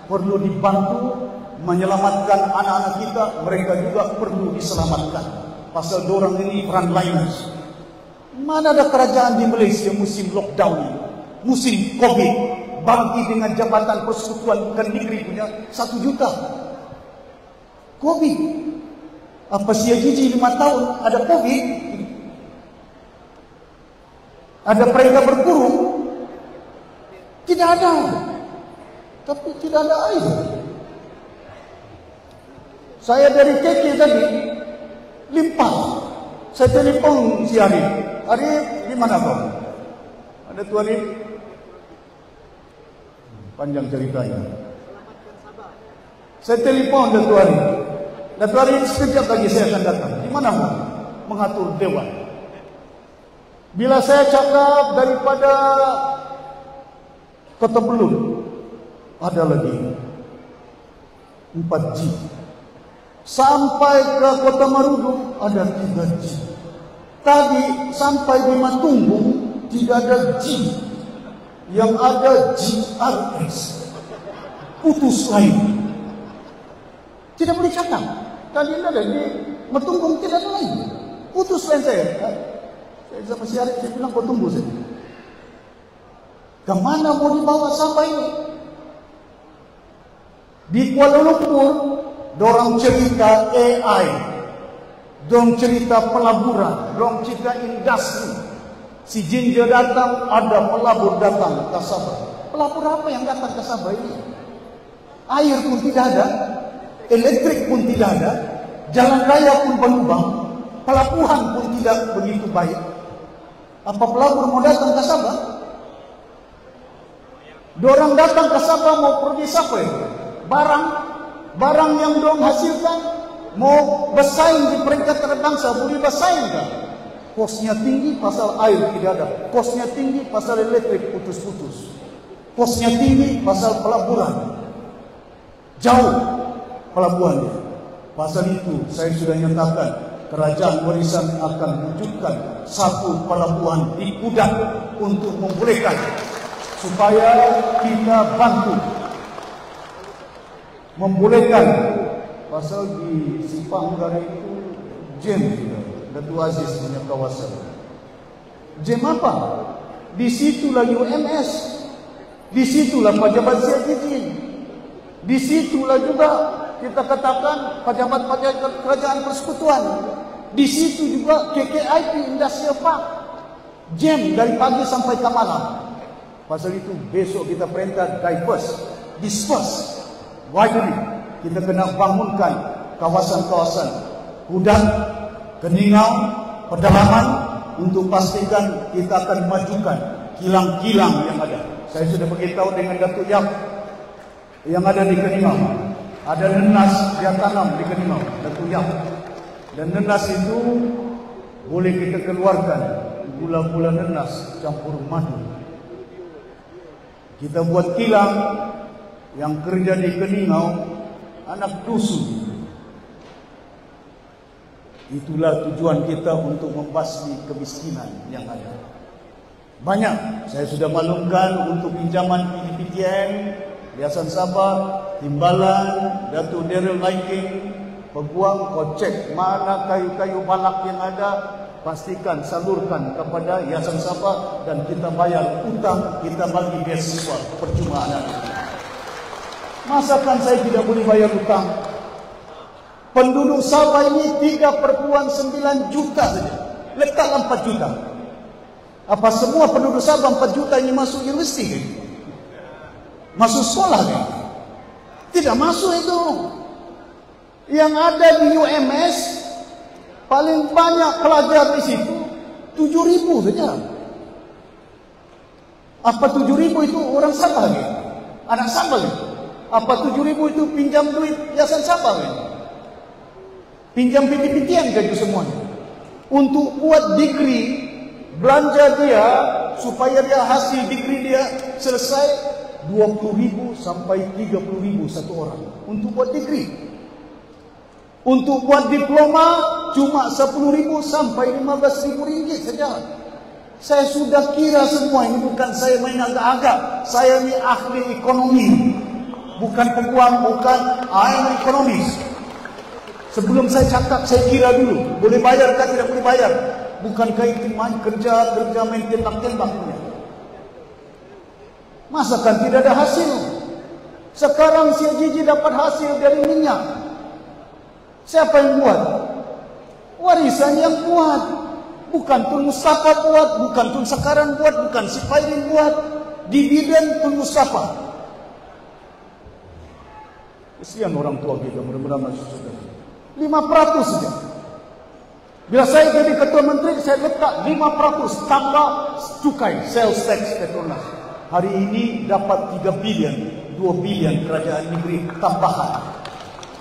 perlu dibantu menyelamatkan anak-anak kita, mereka juga perlu diselamatkan. Pasal dorang ini frontliners. Mana ada kerajaan di Malaysia musim lockdown ini, musim COVID, bagi dengan Jabatan Persekutuan bukan negeri punya 1 juta. COVID. Apa Sia Jiji 5 tahun ada COVID? Ada perintah berkurung? Tidak ada. tapi tidak ada air. Saya dari KK tadi limpah. Saya telepon si Arif di mana kau? Ada tu Arif? Panjang ceritanya. Saya telepon Datu Arif. Datu Arif sekejap lagi saya akan datang. Di mana kau? Mengatur dewan. Bila saya cakap daripada Kota Belud, ada lagi 4G. Sampai ke Kota Marudu ada 3G. Tadi sampai di Matunggu tidak ada G, yang ada GRS. Putus lain. Tidak boleh cakap. Tadi ada di Matunggu tidak ada lain. Putus lain saya. Saya sama si Arif, saya bilang kau tunggu saja. Kemana mau dibawa sampah ini? Di Kuala Lumpur, dorang cerita AI, dorang cerita pelaburan, dorang cerita industri. Si Jinja datang, ada pelabur datang ke Sabah. Pelabur apa yang datang ke Sabah ini? Air pun tidak ada, elektrik pun tidak ada, jalan raya pun berlubang, pelabuhan pun tidak begitu baik. Apa pelabur mau datang ke Sabah? Dorang datang ke Sabah mau pergi apa ya? Barang yang dorang hasilkan mau bersaing di peringkat terbangsa, boleh bersaing kan? Kosnya tinggi pasal air tidak ada, kosnya tinggi pasal elektrik putus-putus, kosnya tinggi pasal pelaburan, jauh pelabuhannya. Pasal itu saya sudah nyatakan kerajaan warisan akan wujudkan satu pelabuhan di Kudat untuk membolehkan supaya kita bantu membolehkan. Pasal di Simpang Udara itu jam Datu Aziz punya kawasan. Jam apa? Di situlah UMS, di situlah pejabat CGJ, di situlah juga kita katakan pejabat-pejabat kerajaan persekutuan, di situ juga KKIP Industrial Park. Jam dari pagi sampai ke malam. Pasal itu besok kita perintah disperse widely. Kita kena bangunkan kawasan-kawasan Kudat, Keningau, pedalaman untuk pastikan kita akan majukan kilang-kilang yang ada. Saya sudah beritahu dengan Datuk Yap yang ada di Keningau. Ada nenas yang tanam di Keningau, Datuk Yap. Dan nenas itu boleh kita keluarkan gula-gula nenas campur madu. Kita buat kilang yang kerja di Keningau, anak dusun. Itulah tujuan kita untuk membasmi kemiskinan yang ada. Banyak saya sudah maklumkan untuk pinjaman PDPTN, Yayasan Sabah, Timbalan, Datuk Daryl Lighting, peguam kocek mana kayu-kayu balak yang ada, pastikan salurkan kepada Yayasan Sabah dan kita bayar utang, kita bagi beasiswa percuma anak. Masakan saya tidak boleh bayar utang? Penduduk Sabah ini 3,9 juta saja. Letaklah 4 juta. Apa semua penduduk Sabah 4 juta ini masuk universiti? Masuk sekolah kan? Tidak masuk itu. Yang ada di UMS paling banyak pelajar di situ 7.000 saja. Apa 7.000 itu orang Sabah kan? Anak Sabah kan? Apa 7.000 itu pinjam duit Yayasan Sabah kan? Pinjam PDPTN kan itu semuanya. Untuk buat degree, belanja dia supaya dia hasil degree dia selesai 20.000 sampai 30.000 satu orang untuk buat degree. Untuk buat diploma cuma 10.000 sampai 15.000 ringgit saja. Saya sudah kira semua ini, bukan saya main agak-agak. Saya ini ahli ekonomi, bukan peguam, bukan ahli ekonomi. Sebelum saya cakap, saya kira dulu boleh bayar atau tidak boleh bayar. Bukankah itu main kerja main tembak-tembak. Masakan tidak ada hasil? Sekarang si Gigi dapat hasil dari minyak. Siapa yang buat? Warisan yang buat. Bukan Tun Mustafa buat, bukan Tun Sakaran buat, bukan si Pairin buat. Dividen Tun Mustafa. Kesian orang tua kita, mudah-mudahan masih sudah 5% saja. Bila saya jadi ketua menteri, saya letak 5% tambah cukai sales tax Petronas. Hari ini dapat 3 bilion, 2 bilion kerajaan negeri tambahan.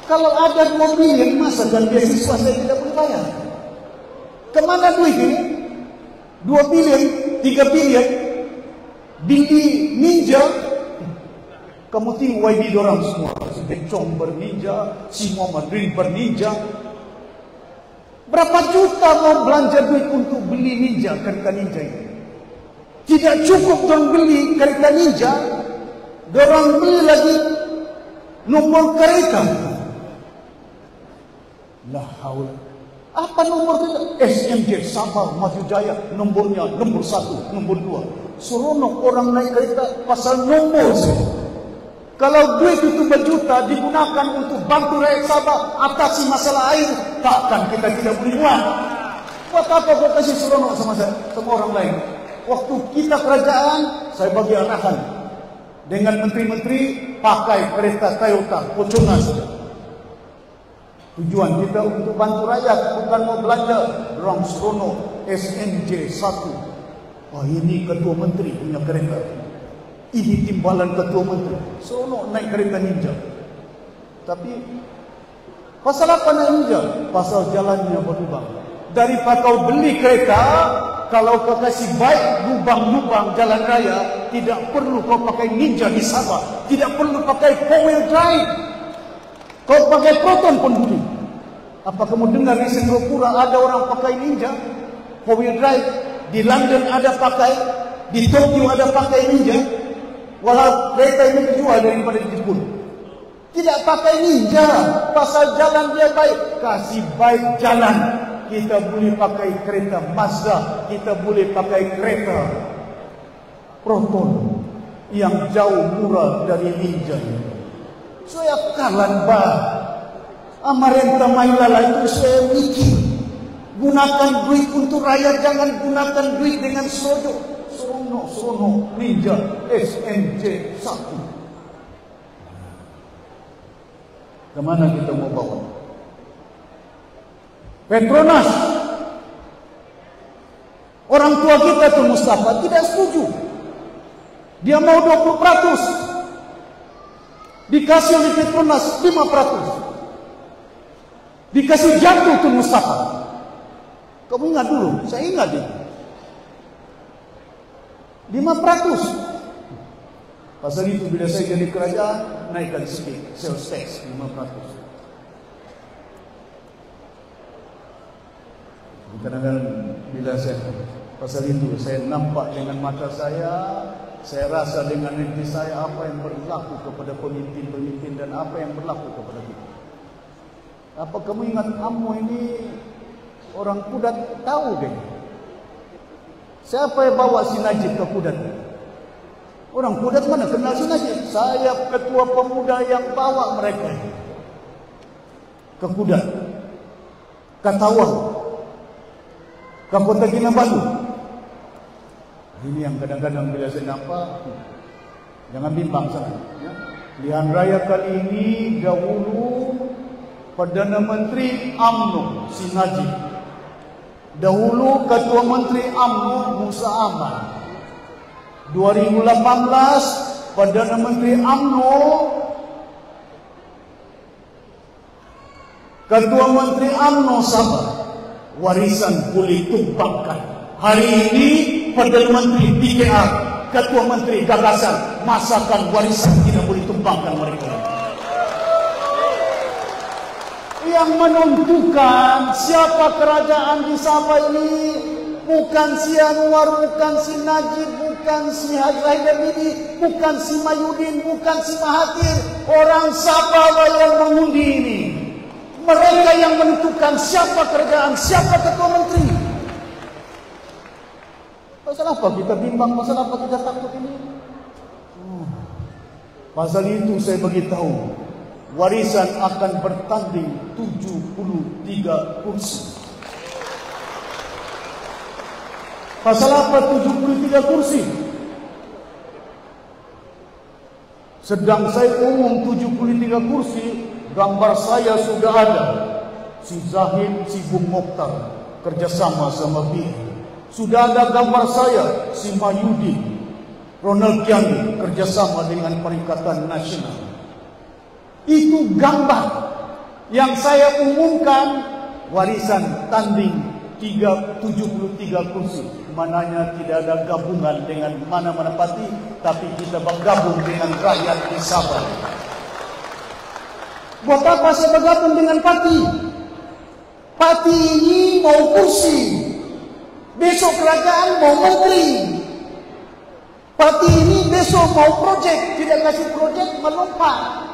Kalau ada 2 bilion, masa dan beasiswa saya tidak boleh bayar? Kemana duit ini? 2 bilion, 3 bilion, beli ninja. Kamu tengok YB dorang semua. Si Bencong berninja, si Muhammad Rin berninja. Berapa juta mau belanja duit untuk beli ninja, kereta ninja ini? Tidak cukup dorang beli kereta ninja, dorang beli lagi nombor kereta. La haula. Apa nomor kereta? SMJ Sabah Maju Jaya, nombornya nomor 1, nomor 2. Seronok orang naik kereta pasal nombor. Kalau duit itu berjuta digunakan untuk bantu rakyat Sabah atasi masalah air, takkan kita tidak boleh buat. Buat apa kau kasih seronok sama saya, sama orang lain? Waktu kita kerajaan, saya bagi arahan dengan menteri-menteri pakai kereta Toyota Fortuner saja. Tujuan kita untuk bantu rakyat, bukan mau belanja. Orang seronok SNJ 1. Wah, ini ketua menteri punya kereta. Ini timbalan ketua menteri. Seronok naik kereta ninja. Tapi pasal apa naik ninja? Pasal jalannya berlubang. Daripada kau beli kereta, kalau kau kasih baik lubang-lubang jalan raya, tidak perlu kau pakai ninja di Sabah. Tidak perlu pakai 4-wheel drive. Kau pakai Proton pun boleh. Apa kamu dengar di Singapura ada orang pakai ninja 4-wheel drive? Di London ada pakai, di Tokyo ada pakai ninja. Walau kereta ini dijual daripada di Jepun. Tidak pakai ninja, pasal jalan dia baik. Kasih baik jalan, kita boleh pakai kereta Mazda, kita boleh pakai kereta Proton yang jauh murah dari ninja. Saya kalan bah Amarenta Mailala itu saya mikir, gunakan duit untuk rakyat, jangan gunakan duit dengan sodok. Seronok ninja SNJ 1. Kemana kita mau bawa? Petronas. Orang tua kita tuh Mustafa tidak setuju. Dia mau 20%. Dikasih oleh Petronas 5%. Dikasih jatuh tuh Mustafa. Kamu ingat dulu, saya ingat dia. 5%. Pasal itu bila saya jadi kerajaan, naikkan sikit sales tax 5%. Kadang-kadang bila saya pasal itu saya nampak dengan mata saya rasa dengan hati saya apa yang berlaku kepada pemimpin-pemimpin dan apa yang berlaku kepada kita. Apa kamu ingat Ammo ini orang Kudat? Tahu deh. Siapa yang bawa si Najib ke Kudat? Orang Kudat mana kenal si Najib? Saya ketua pemuda yang bawa mereka ke Kudat, ke Tawang, ke Kota Kinabalu. Ini yang kadang-kadang bila saya nampak, jangan bimbang sana. Ya. Pilihan raya kali ini dahulu Perdana Menteri UMNO si Najib. Dahulu Ketua Menteri UMNO Musa Aman. 2018 Perdana Menteri UMNO, Ketua Menteri UMNO Sabah. Warisan boleh tumpangkan. Hari ini Perdana Menteri PKR, Ketua Menteri Gagasan, masakan warisan tidak boleh tumpangkan mereka. Yang menentukan siapa kerajaan di Sabah ini bukan si Anwar, bukan si Najib, bukan si Haji Haidar Bidi, bukan si Mayudin, bukan si Mahathir. Orang Sabah yang mengundi ini. Mereka yang menentukan siapa kerajaan, siapa ketua menteri. Pasal apa kita bimbang, pasal apa kita takut ini? Pasal itu saya beritahu. Warisan akan bertanding 73 kursi. Pasal apa 73 kursi? Sedang saya umum 73 kursi, gambar saya sudah ada. Si Zahid, si Bung Mokhtar, kerjasama sama BI. Sudah ada gambar saya, si Mayudi, Ronald Kiani, kerjasama dengan Perikatan Nasional. Itu gambar yang saya umumkan, warisan tanding 73 kursi. Mananya tidak ada gabungan dengan mana-mana parti, tapi kita bergabung dengan rakyat di Sabah. Buat apa saya bergabung dengan parti? Parti ini mau kursi, besok kerajaan mau menteri. Parti ini besok mau projek, tidak kasih projek melompat.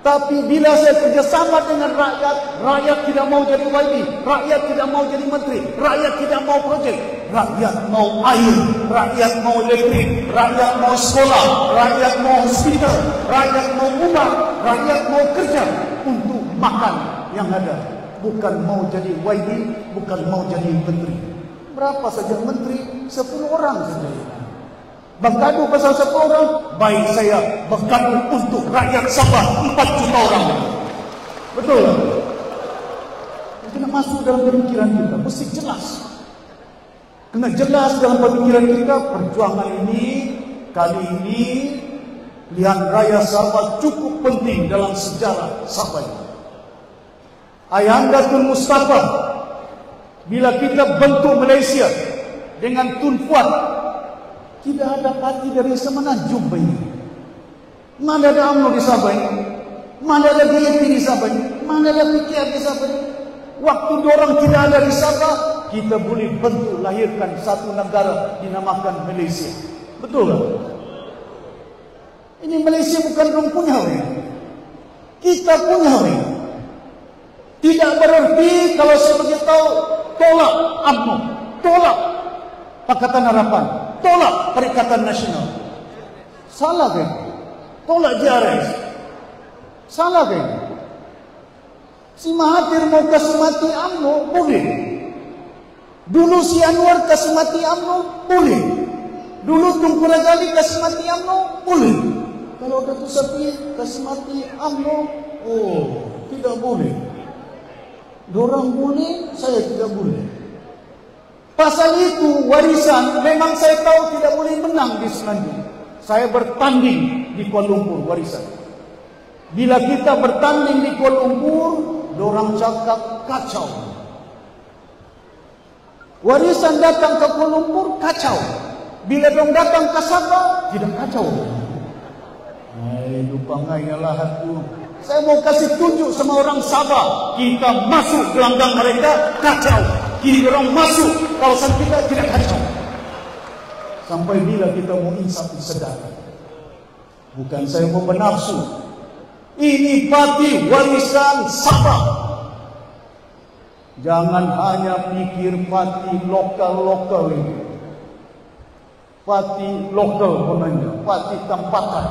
Tapi bila saya kerjasama dengan rakyat, rakyat tidak mau jadi YB, rakyat tidak mau jadi menteri, rakyat tidak mau projek, rakyat mau air, rakyat mau listrik, rakyat mau sekolah, rakyat mau hospital, rakyat mau rumah, rakyat mau kerja untuk makan yang ada. Bukan mau jadi YB, bukan mau jadi menteri. Berapa saja menteri? 10 orang saja. Bergaduh pasal 10 orang, baik saya bergaduh untuk rakyat Sabah 4 juta orang. Betul tak? Kena masuk dalam pemikiran kita, mesti jelas. Kena jelas dalam pemikiran kita, perjuangan ini, kali ini, pilihan raya Sabah cukup penting dalam sejarah Sabah. Ayahanda Tun Mustafa, bila kita bentuk Malaysia dengan Tun Fuad, tidak ada parti dari Semenanjung ini. Mana ada UMNO di Sabah ini? Mana ada BNP di Sabah ini? Mana ada PKR di Sabah ini? Waktu diorang tidak ada di Sabah, kita boleh bentuk, lahirkan satu negara dinamakan Malaysia. Betul tak? Ini Malaysia bukan orang punya. Kita punya. Tidak berarti kalau saya beritahu tolak UMNO, tolak Pakatan Harapan, tolak Perikatan Nasional. Salah kan? Tolak JRS. Salah kan? Si Mahathir mau kasih mati UMNO, boleh. Dulu si Anwar kasih mati UMNO, boleh. Dulu Tunku Razali kasih mati UMNO, boleh. Kalau Datuk Safri kasih mati UMNO, oh, tidak boleh. Dorang boleh, saya tidak boleh. Pasal itu warisan memang saya tahu tidak boleh menang di Semenanjung. Saya bertanding di Kuala Lumpur warisan. Bila kita bertanding di Kuala Lumpur, dorang cakap kacau. Warisan datang ke Kuala Lumpur kacau. Bila dorang datang ke Sabah tidak kacau. Hai, lupa ngainya lahatku. Saya mau kasih tunjuk sama orang Sabah, kita masuk gelanggang mereka kacau. Kini orang masuk kawasan kita tidak kacau. Sampai bila kita mau insaf sedar. Bukan saya mau bernafsu. Ini parti warisan Sabah. Jangan hanya pikir parti lokal-lokal ini. Parti lokal sebenarnya, parti tempatan.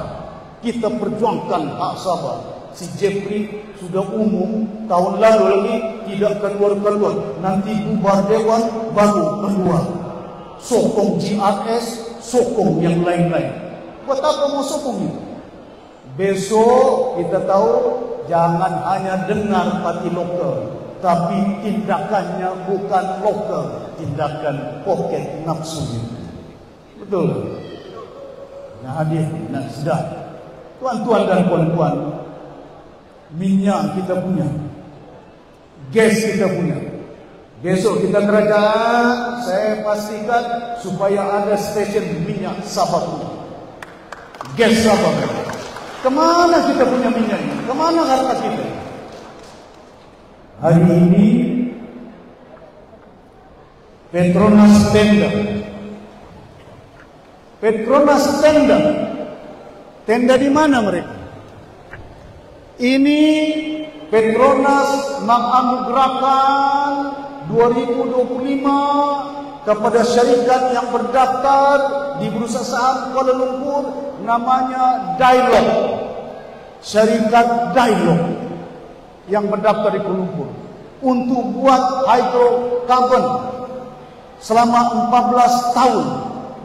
Kita perjuangkan hak Sabah. Si Jeffrey sudah umum tahun lalu lagi tidak keluar-keluar. Nanti bubar dewan baru keluar. Sokong GRS, sokong yang lain-lain. Buat apa mau sokong itu? Besok kita tahu jangan hanya dengar parti lokal, tapi tindakannya bukan lokal, tindakan poket nafsu. Betul. Nah hadir, nah sedar. Tuan-tuan dan puan-puan, minyak kita punya, gas kita punya. Besok kita kerajaan, saya pastikan supaya ada stesen minyak Sabah punya, gas Sabah. Kemana kita punya minyak ini? Kemana harta kita? Hari ini Petronas tenda, Petronas tenda. Tenda di mana mereka? Ini Petronas menganugerahkan 2025 kepada syarikat yang berdaftar di Bursa Saham Kuala Lumpur, namanya Dialog. Syarikat Dialog yang berdaftar di Kuala Lumpur untuk buat hydrocarbon selama 14 tahun.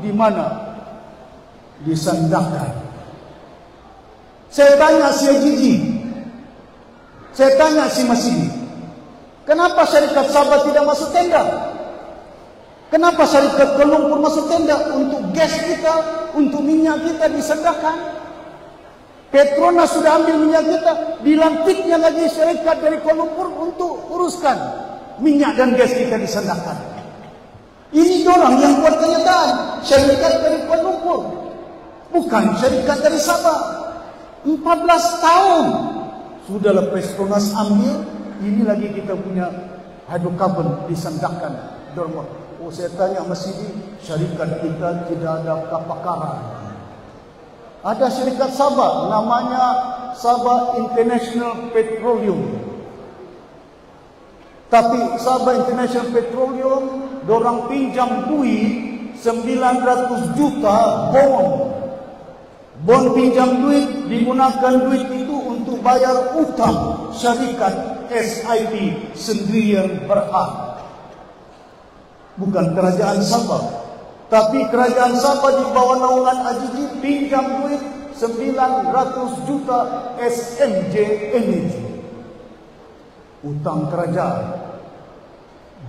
Di mana? Di Sandakan. Saya tanya si Ajiji, saya tanya si Masidi, kenapa syarikat Sabah tidak masuk tenda? Kenapa syarikat Kuala Lumpur masuk tenda? Untuk gas kita, untuk minyak kita disedahkan. Petronas sudah ambil minyak kita, dilantiknya lagi syarikat dari Kuala Lumpur untuk uruskan minyak dan gas kita disedahkan. Ini orang yang buat kenyataan, syarikat dari Kuala Lumpur, bukan syarikat dari Sabah. 14 tahun sudahlah Petronas ambil, ini lagi kita punya hidrokarbon disendahkan. Oh, saya tanya masih di syarikat kita tidak ada kepakaran. Ada syarikat Sabah namanya Sabah International Petroleum. Tapi Sabah International Petroleum dorang pinjam duit 900 juta bond. Bond pinjam duit, digunakan duit itu untuk bayar utang syarikat SIP Sendirian Berhad. Bukan kerajaan Sabah, tapi kerajaan Sabah di bawah naungan Ajiji pinjam duit 900 juta SMJ Energy. Utang kerajaan.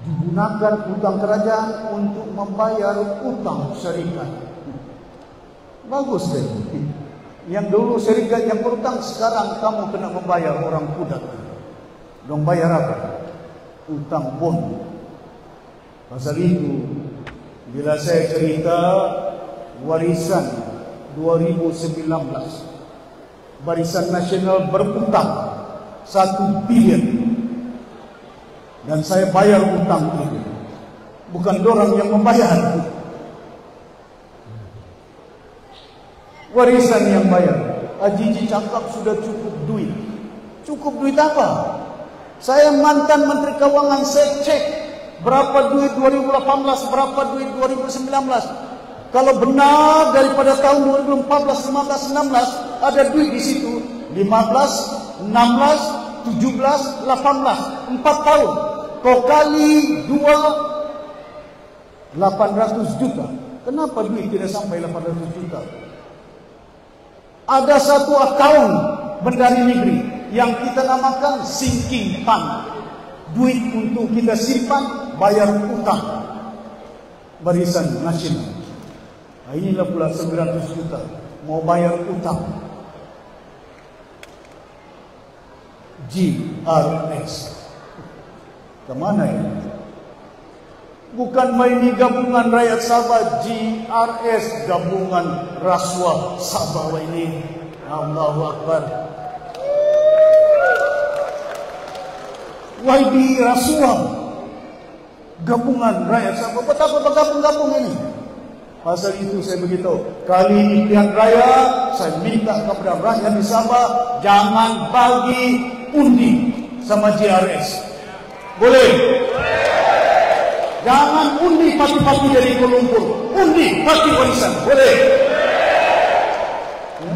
Digunakan utang kerajaan untuk membayar utang syarikat. Bagus deh. Yang dulu syarikat yang berutang, sekarang kamu kena membayar orang kudat. Dong bayar apa? Utang bond. Pasal itu, bila saya cerita warisan 2019, Barisan Nasional berutang 1 bilion. Dan saya bayar utang itu. Bukan dorang yang membayar. Warisan yang bayar. Ajiji cakap sudah cukup duit. Cukup duit apa? Saya mantan Menteri Keuangan, saya cek berapa duit 2018, berapa duit 2019. Kalau benar daripada tahun 2014, 15, 16 ada duit di situ 15, 16, 17, 18, 4 tahun. Kau kali 2, 800 juta. Kenapa duit tidak sampai 800 juta? Ada satu akaun Bendahara Negeri yang kita namakan sinking fund. Duit untuk kita simpan, bayar utang Barisan Nasional. Nah, inilah pula 900 juta mau bayar utang GRS. Kemana ini? Bukan main di gabungan rakyat Sabah, GRS, gabungan rasuah Sabah ini. Allahu Akbar. YB rasuah, gabungan rakyat Sabah. Betapa bergabung-gabung ini. Pasal itu saya beritahu, kali ini pihak raya, saya minta kepada rakyat di Sabah, jangan bagi undi sama GRS. Boleh? Jangan undi parti-parti dari Kuala Lumpur. Undi parti warisan. Boleh? Ya?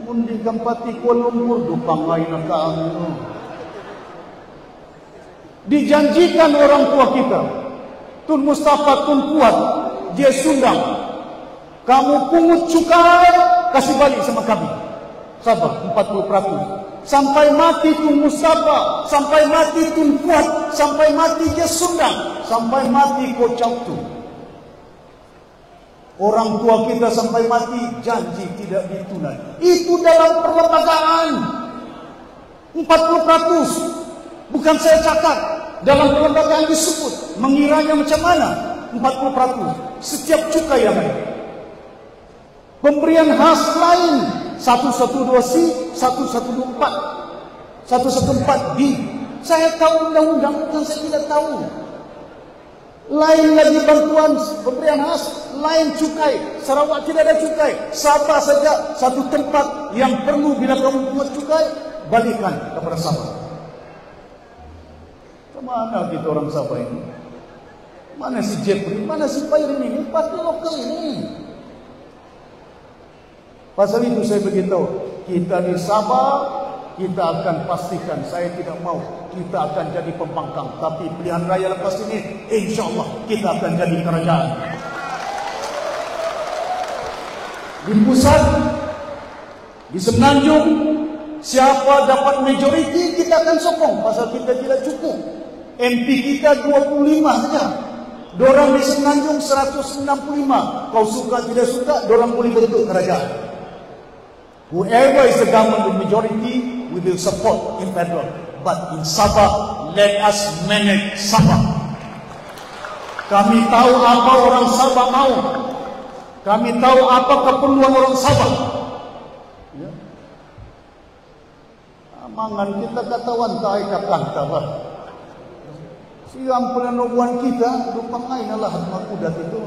Undi kan parti Kuala Lumpur. Dupangai na kami. Dijanjikan orang tua kita, Tun Mustafa, Tun Kuat, dia sumbang. Kamu pungut cukai, kasih balik sama kami. Sabah 40%. Sampai mati Tun Mustafa, sampai mati Tun Kuat, sampai mati dia sumbang, sampai mati Kocau tu. Orang tua kita sampai mati janji tidak ditunai. Itu dalam perlembagaan 40%. Bukan saya cakap. Dalam perlembagaan disebut. Mengiranya macam mana? 40%. Setiap cukai yang ada. Pemberian khas lain 112C, 1124, 114B. Saya tahu undang-undang, bukan saya tidak tahu. Lain lagi bantuan pemberian khas, lain cukai. Sarawak tidak ada cukai. Sabah saja satu tempat yang perlu bila kamu buat cukai, balikan kepada Sabah. Kemana kita orang Sabah ini? Mana si Jeffrey? Mana si Pairin ini? Parti lokal ini. Pasal itu saya beritahu, kita di Sabah, kita akan pastikan, saya tidak mau kita akan jadi pembangkang. Tapi pilihan raya lepas ini, insya Allah kita akan jadi kerajaan. di pusat, di Semenanjung, siapa dapat majoriti kita akan sokong, pasal kita tidak cukup. MP kita 25 saja. Dorang di Semenanjung 165. Kau suka tidak suka, dorang boleh bentuk kerajaan. Whoever is the government with majority, we will support in federal. But in Sabah, let us manage Sabah. Kami tahu apa orang Sabah mau. Kami tahu apa keperluan orang Sabah. Ya. Amangan kita katawan tahu kata bah. Siang penenuan kita lupa main lah hatma kudat itu.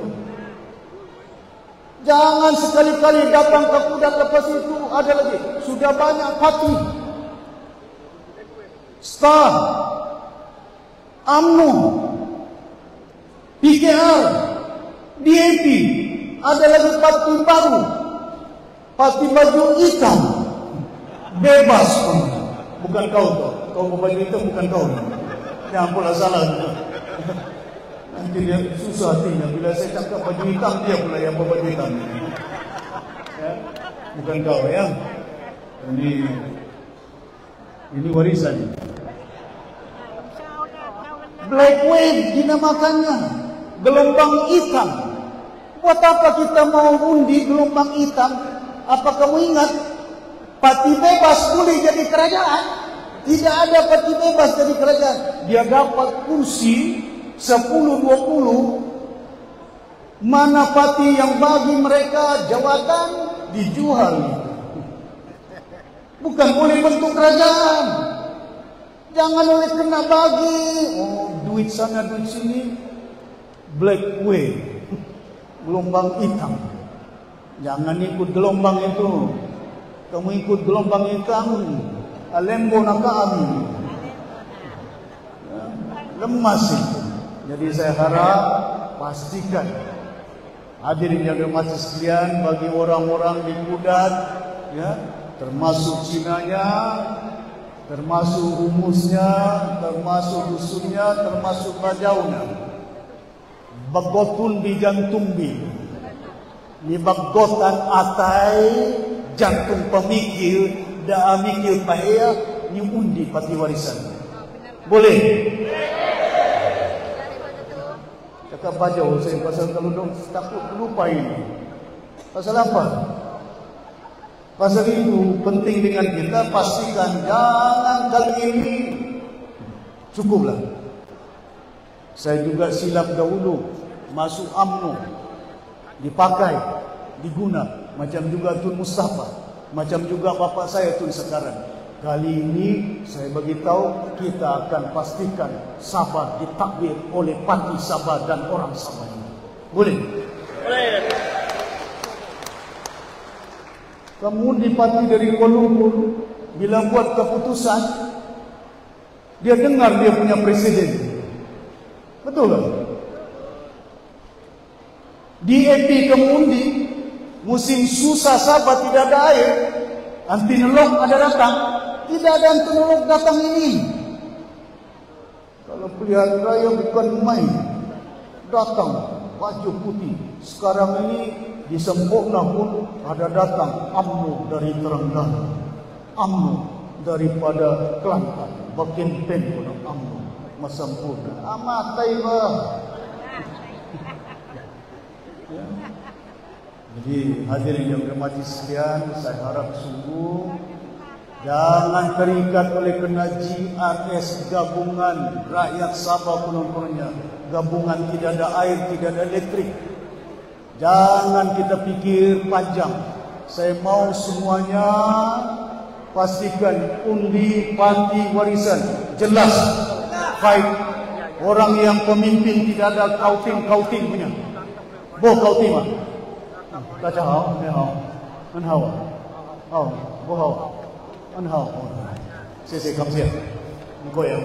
Jangan sekali-kali datang ke kudat lepas itu ada lagi. Sudah banyak parti. Star, UMNO, PKR, DAP, ada lagi parti baru, parti baju hitam, bebas pun. Bukan kau tu, kau baju hitam bukan kau. Jangan pula salah. Nanti dia susah hatinya bila saya cakap baju hitam, dia pula yang baju hitam. Ya? Bukan kau ya. Ini warisan. Black wave dinamakannya, gelombang hitam. Buat apa kita mau undi gelombang hitam? Apa kamu ingat parti bebas boleh jadi kerajaan? Tidak ada parti bebas jadi kerajaan. Dia dapat kursi 10-20. Mana parti yang bagi mereka jawatan dijual. Bukan boleh bentuk kerajaan. Jangan oleh kena bagi. Oh, duit sana duit sini. Black wave, gelombang hitam. Jangan ikut gelombang itu. Kamu ikut gelombang hitam, alembo nakami. Ya, lemas itu. Jadi saya harap pastikan hadirin yang bermata sekalian, bagi orang-orang di Kudat, ya, termasuk Cinanya, termasuk rumusnya, termasuk dusunnya, termasuk bajaunya. Bagotun di jantumbi, ni bagotan atai jantung pemikir, dah mikir pahaya, ni undi parti warisan. Boleh? Cakap bajau saya pasal kalau dong takut lupa ini. Pasal apa? Pasal itu penting dengan kita pastikan jangan kali ini cukuplah. Saya juga silap dahulu masuk UMNO, dipakai, diguna, macam juga Tun Mustafa, macam juga bapak saya Tun sekarang. Kali ini saya bagi tahu kita akan pastikan Sabah ditakbir oleh parti Sabah dan orang Sabah ini. Boleh? Boleh. Kamu di parti dari Kuala Lumpur, bila buat keputusan, dia dengar dia punya presiden. Betul tak? DAP kamu undi, musim susah Sabah tidak ada air, anti nolok ada datang, tidak ada anti nolok datang ini. Kalau pilihan raya bukan main, datang baju putih. Sekarang ini di Sempurna pun ada datang UMNO dari Terengganu, UMNO daripada Kelantan, Bakenpen pun UMNO Sempurna. Amat taiba. Ya. Jadi hadirin yang berhormat sekalian, saya harap sungguh jangan terikat oleh kena GRS, gabungan rakyat Sabah penontonnya, gabungan tidak ada air, tidak ada elektrik. Jangan kita pikir panjang. Saya mau semuanya pastikan undi parti warisan jelas, fight. Orang yang pemimpin tidak ada kauting punya. Bo kauting mah. Kaca hao, ne hao, an hao, hao, bo hao, an hao. Saya kamsia, mukoya.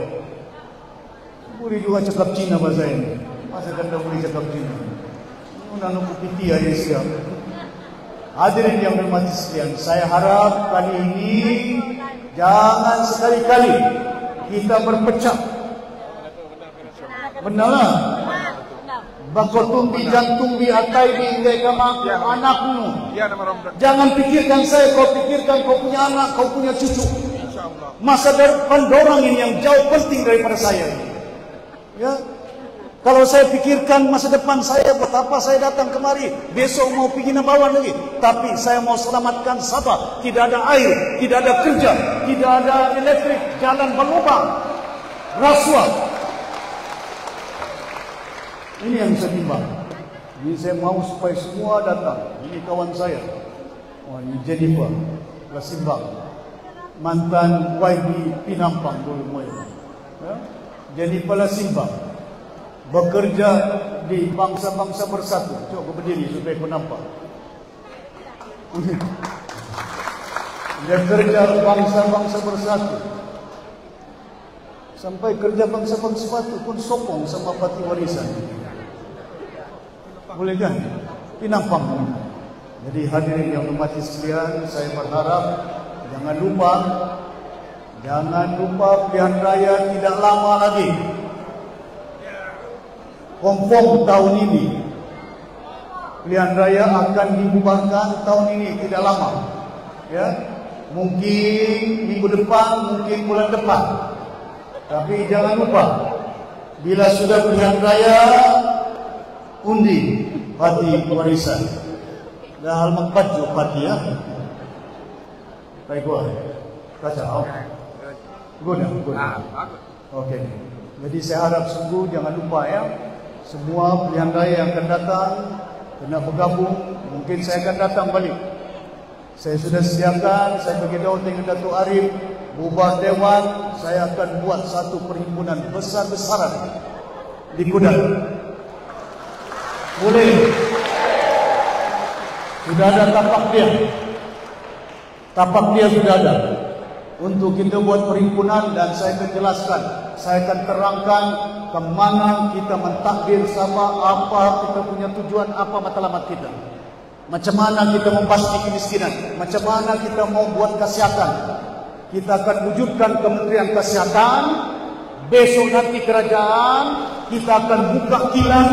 Boleh juga cakap Cina bahasa ini. Masa kan dah boleh cakap Cina. Una no kupiti aja siap. Hadirin yang berhormat sekalian, saya harap kali ini jangan sekali-kali kita berpecah. Benarlah. Bako tumbi jantung bi atai bi indai kama anakmu. Jangan pikirkan saya, kau pikirkan kau punya anak, kau punya cucu. Masa depan dorang ini yang jauh penting daripada saya. Ya. Kalau saya pikirkan masa depan saya, buat apa saya datang kemari? Besok mau pergi Nabawan lagi. Tapi saya mau selamatkan Sabah. Tidak ada air, tidak ada kerja, tidak ada elektrik, jalan berlubang, rasuah. Ini yang saya timbang. Ini saya mau supaya semua datang. Ini kawan saya. Oh, ini Jennifer Lasimbang, mantan YB Pinampang dulu moyo. Ya? Jennifer Lasimbang bekerja di Bangsa-Bangsa Bersatu. Coba berdiri supaya kau nampak. Dia kerja Bangsa-Bangsa Bersatu. Sampai kerja Bangsa-Bangsa Bersatu pun sokong sama parti warisan. Boleh kan? Pinampang. Jadi hadirin yang hormati sekalian, saya berharap jangan lupa pilihan raya tidak lama lagi. Confirm tahun ini pilihan raya akan dibubarkan tahun ini, tidak lama. Ya, mungkin minggu depan, mungkin bulan depan. Tapi jangan lupa, bila sudah pilihan raya, undi parti warisan. Dah hal makbaju parti ya. Baik gua. Kacau. Guna. Okey. Jadi saya harap sungguh jangan lupa ya. Semua pilihan raya yang akan datang kena bergabung. Mungkin saya akan datang balik. Saya sudah sediakan, saya beritahu dengan Datuk Arif, bubar dewan, saya akan buat satu perhimpunan besar-besaran di Kudat. Boleh. Sudah ada tapak dia. Tapak dia sudah ada. Untuk kita buat perhimpunan dan saya akan jelaskan. Saya akan terangkan kemana kita mentakdir sama apa kita punya tujuan, apa matlamat kita. Macam mana kita membasmi kemiskinan. Macam mana kita mau buat kesihatan. Kita akan wujudkan Kementerian Kesihatan. Besok nanti kerajaan kita akan buka kilang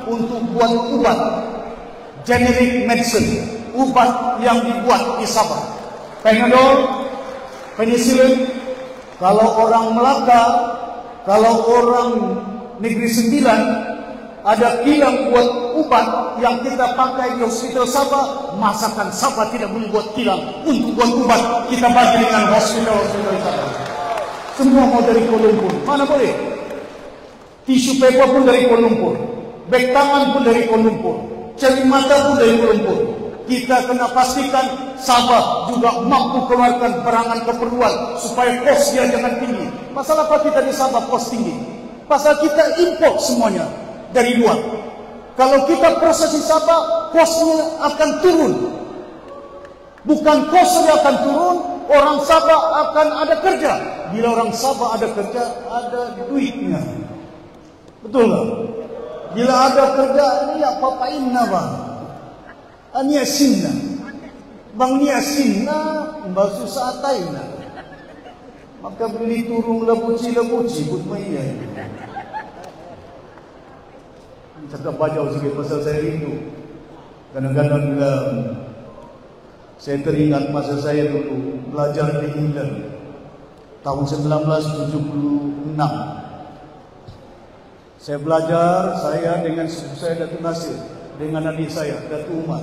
untuk buat ubat generic medicine, ubat yang dibuat di Sabah. Panadol, penicillin. Kalau orang Melaka, kalau orang Negeri Sembilan, ada kilang buat ubat yang kita pakai di hospital Sabah. Masakan Sabah tidak boleh buat kilang untuk buat ubat. Kita bagi dengan hospital Sabah. Semua mau dari Kuala Lumpur. Mana boleh? Tisu paper pun dari Kuala Lumpur. Beg tangan pun dari Kuala Lumpur. Cermin mata pun dari Kuala Lumpur. Kita kena pastikan Sabah juga mampu keluarkan perangan keperluan supaya kos dia jangan tinggi. Pasal apa kita di Sabah kos tinggi? Pasal kita import semuanya dari luar. Kalau kita proses di Sabah, kosnya akan turun. Bukan kosnya akan turun, orang Sabah akan ada kerja. Bila orang Sabah ada kerja, ada duitnya. Betul tak? Bila ada kerja, ini apa-apa inna bang. Ini asinna. Bang ni asinna, mbak susah ataina. Maka beli turung lebuci-lebuci, but maya. Cakap bajau sikit pasal saya rindu. Kadang-kadang saya teringat masa saya dulu belajar di England tahun 1976. Saya belajar, saya dengan sepupu saya Datuk Nasir, dengan adik saya Datuk Umar.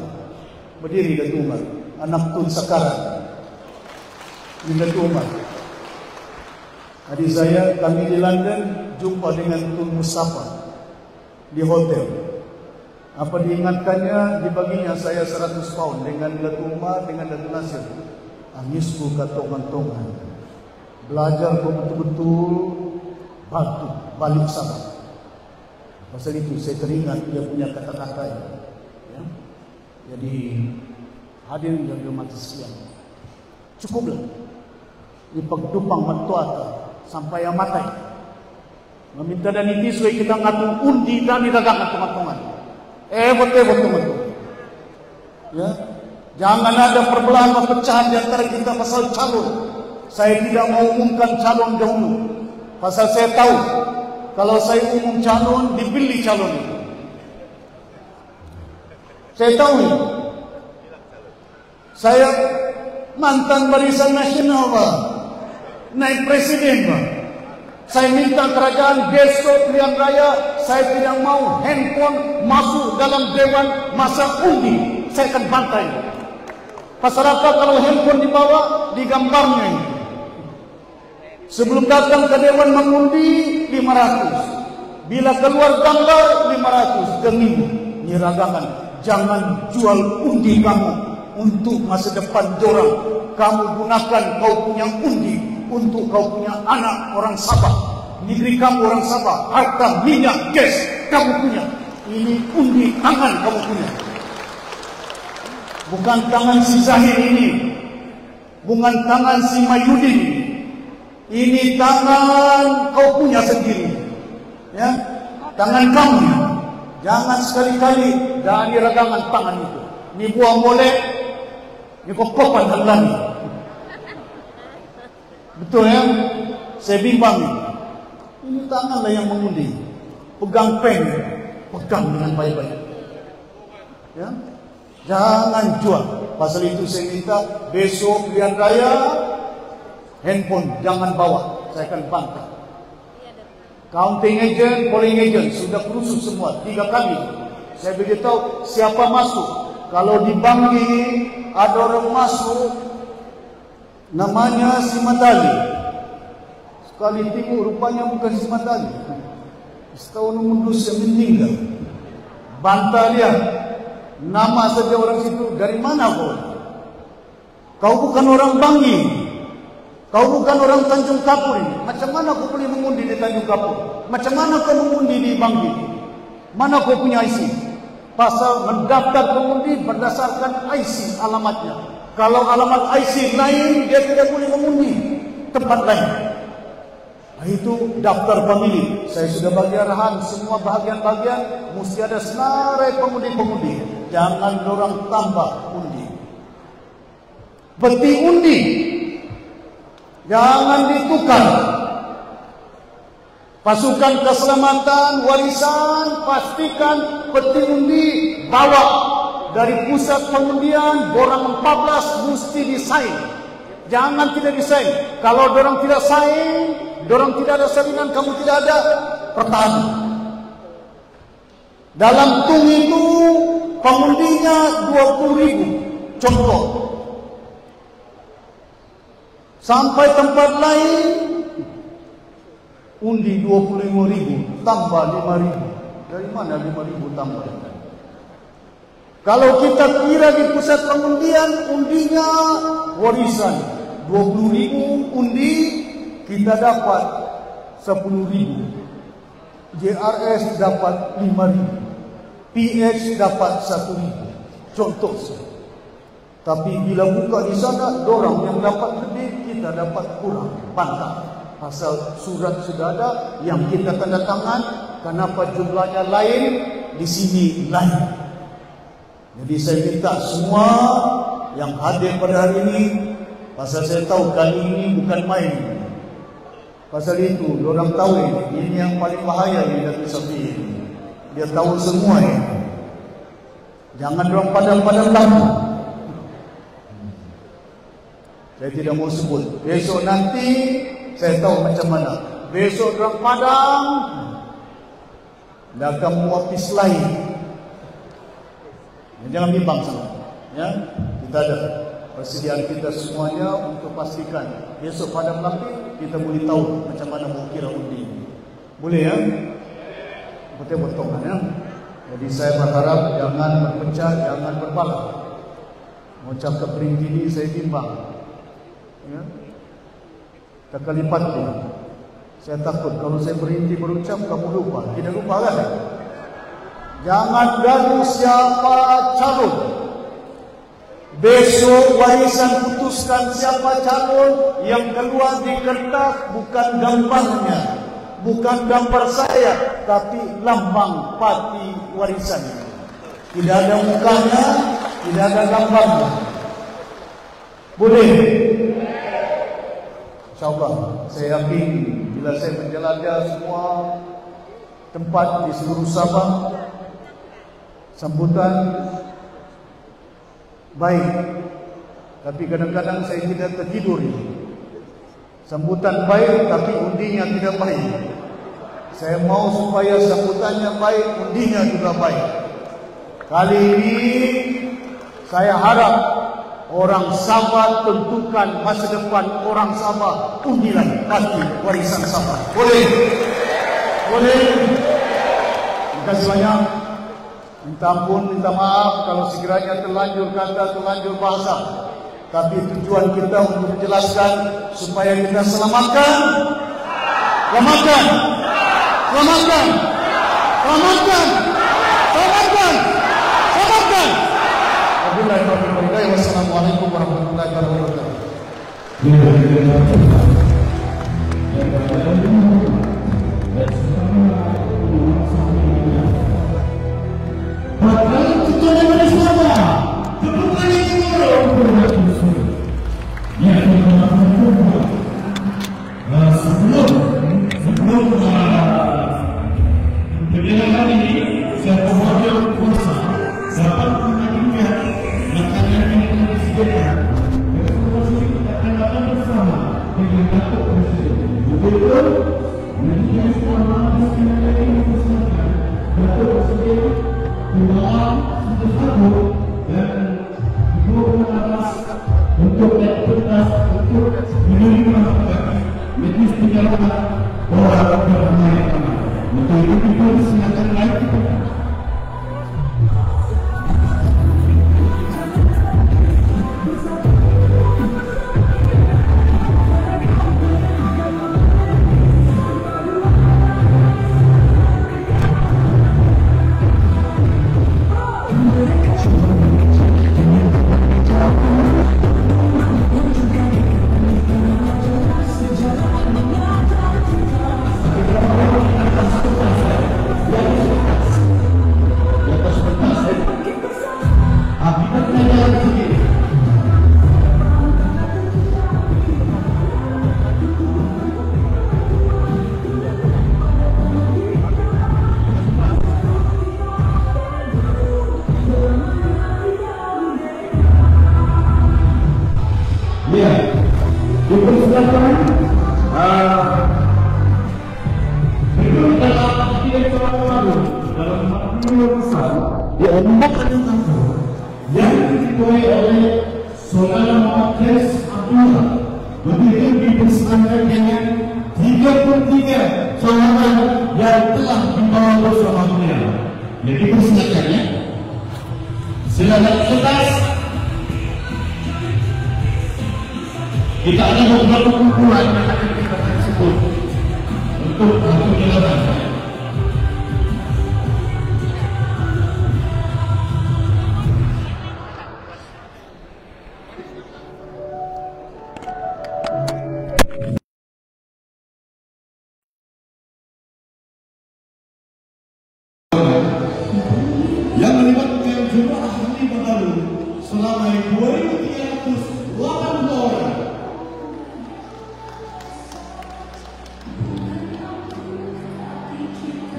Berdiri Datuk Umar, anak Tun Sakaran. Ini Datuk Umar. Adik saya, kami di London jumpa dengan Tun Mustafa di hotel. Apa diingatkannya, dibaginya saya 100 pound dengan Datuk Umar, dengan Datuk Nasir. Angisku katongan-tongan. Belajar betul-betul batu balik Sabah. Pasal itu saya teringat dia punya kata-kata ya. Jadi hadirin yang dirahmati sekalian, cukuplah dipagdupang matuata sampai yang matai. Meminta dan ini supaya kita ngatung undi dan didagangan teman-teman. Betul. Ya, jangan ada perbelahan perpecahan di antara kita pasal calon. Saya tidak mau umumkan calon dahulu. Pasal saya tahu kalau saya umum calon, dibeli calon itu. Saya tahu ini. Saya mantan Barisan Nasional, Pak. Naik presiden, Pak. Saya minta kerajaan besok pilihan raya, saya tidak mau handphone masuk dalam dewan masa undi. Saya akan bantai. Masyarakat kalau handphone dibawa, digambarnya ini. Sebelum datang ke dewan mengundi 500. Bila keluar gambar 500 ke minggu. Nyiragangan, jangan jual undi kamu untuk masa depan dorang. Kamu gunakan kau punya undi untuk kau punya anak orang Sabah. Negeri kamu orang Sabah, harta minyak gas kamu punya. Ini undi tangan kamu punya. Bukan tangan si Zahir ini, bukan tangan si Mayudin. Ini tangan kau punya sendiri, ya, tangan kamu. Jangan sekali-kali dari ragangan tangan itu. Ini buah molek, ini kokopan halan. Betul ya? Saya bimbang. Ini tanganlah yang mengundi. Pegang pen, pegang dengan baik-baik. Ya, jangan jual. Pasal itu saya minta besok pilihan raya, handphone jangan bawa. Saya akan bantah. Counting agent, polling agent sudah kursus semua 3 kali. Saya beritahu siapa masuk. Kalau di Banggi ada orang masuk, namanya si Matali. Sekali tengok rupanya bukan si Matali. Setahun mundus yang meninggal. Bantah dia. Nama saja orang situ. Dari mana kau? Kau bukan orang Banggi. Kau bukan orang Tanjung Kapur ini. Macam mana kau boleh mengundi di Tanjung Kapur? Macam mana kau mengundi di Banggi? Mana kau punya IC? Pasal mendaftar mengundi berdasarkan IC alamatnya. Kalau alamat IC lain, dia tidak boleh mengundi tempat lain. Itu daftar pemilih. Saya sudah bagi arahan semua bahagian-bahagian mesti ada senarai pengundi-pengundi. Jangan orang tambah undi. Peti undi jangan ditukar. Pasukan keselamatan warisan pastikan peti undi bawa dari pusat pengundian borang 14 mesti disain. Jangan tidak disain. Kalau dorang tidak sain, dorang tidak ada salinan, kamu tidak ada pertahanan. Dalam tung itu pengundinya 20.000. Contoh. Sampai tempat lain undi 25.000 tambah 5.000. Dari mana 5.000 tambah? Kalau kita kira di pusat pengundian undinya warisan 20.000 undi, kita dapat 10.000. JRS dapat 5.000. PH dapat 1.000. Contoh. Tapi bila buka di sana, dorang yang dapat lebih, kita dapat kurang. Bantah. Pasal surat sudah ada, yang kita tanda tangan, kenapa jumlahnya lain, di sini lain. Jadi saya minta semua yang hadir pada hari ini, pasal saya tahu kali ini bukan main. Pasal itu, dorang tahu ini yang paling bahaya di Datuk Safi. Dia tahu semua ini. Jangan dorang padam-padam lampu. Saya tidak mau sebut. Besok nanti saya tahu macam mana. Besok dorang padam, dah akan muapis lain. Jangan bimbang sama. Ya, kita ada persediaan kita semuanya untuk pastikan besok padam lampu kita boleh tahu macam mana mau kira undi. Boleh ya? Betul potongan ya. Jadi saya berharap jangan berpecah, jangan berbalah. Mau cakap perinti ini saya bimbang. Ya. Tak kalipat tu. Saya takut kalau saya berhenti berucap kamu lupa. Tidak lupa kan? Jangan gaduh siapa calon. Besok warisan putuskan siapa calon yang keluar di kertas, bukan gambarnya, bukan gambar saya, tapi lambang parti warisan. Tidak ada mukanya, tidak ada gambarnya. Boleh? InsyaAllah, saya yakin bila saya menjelajah semua tempat di seluruh Sabah, sambutan baik, tapi kadang-kadang saya tidak tertidur. Sambutan baik tapi undinya tidak baik. Saya mau supaya sambutannya baik, undinya juga baik. Kali ini saya harap orang Sabah tentukan masa depan orang Sabah, undilah pasti warisan Sabah. Boleh? Boleh? Terima kasih banyak. Minta ampun, minta maaf kalau sekiranya terlanjur kata, terlanjur bahasa. Tapi tujuan kita untuk menjelaskan supaya kita selamatkan. Selamatkan. Selamatkan. Selamatkan. Selamatkan. Selamatkan. Wassalamualaikum warahmatullahi wabarakatuh.
Kita ada beberapa kumpulan yang akan kita sebut untuk penjelasan. Yang melibatkan jumlah ahli baru selama 2.380 orang.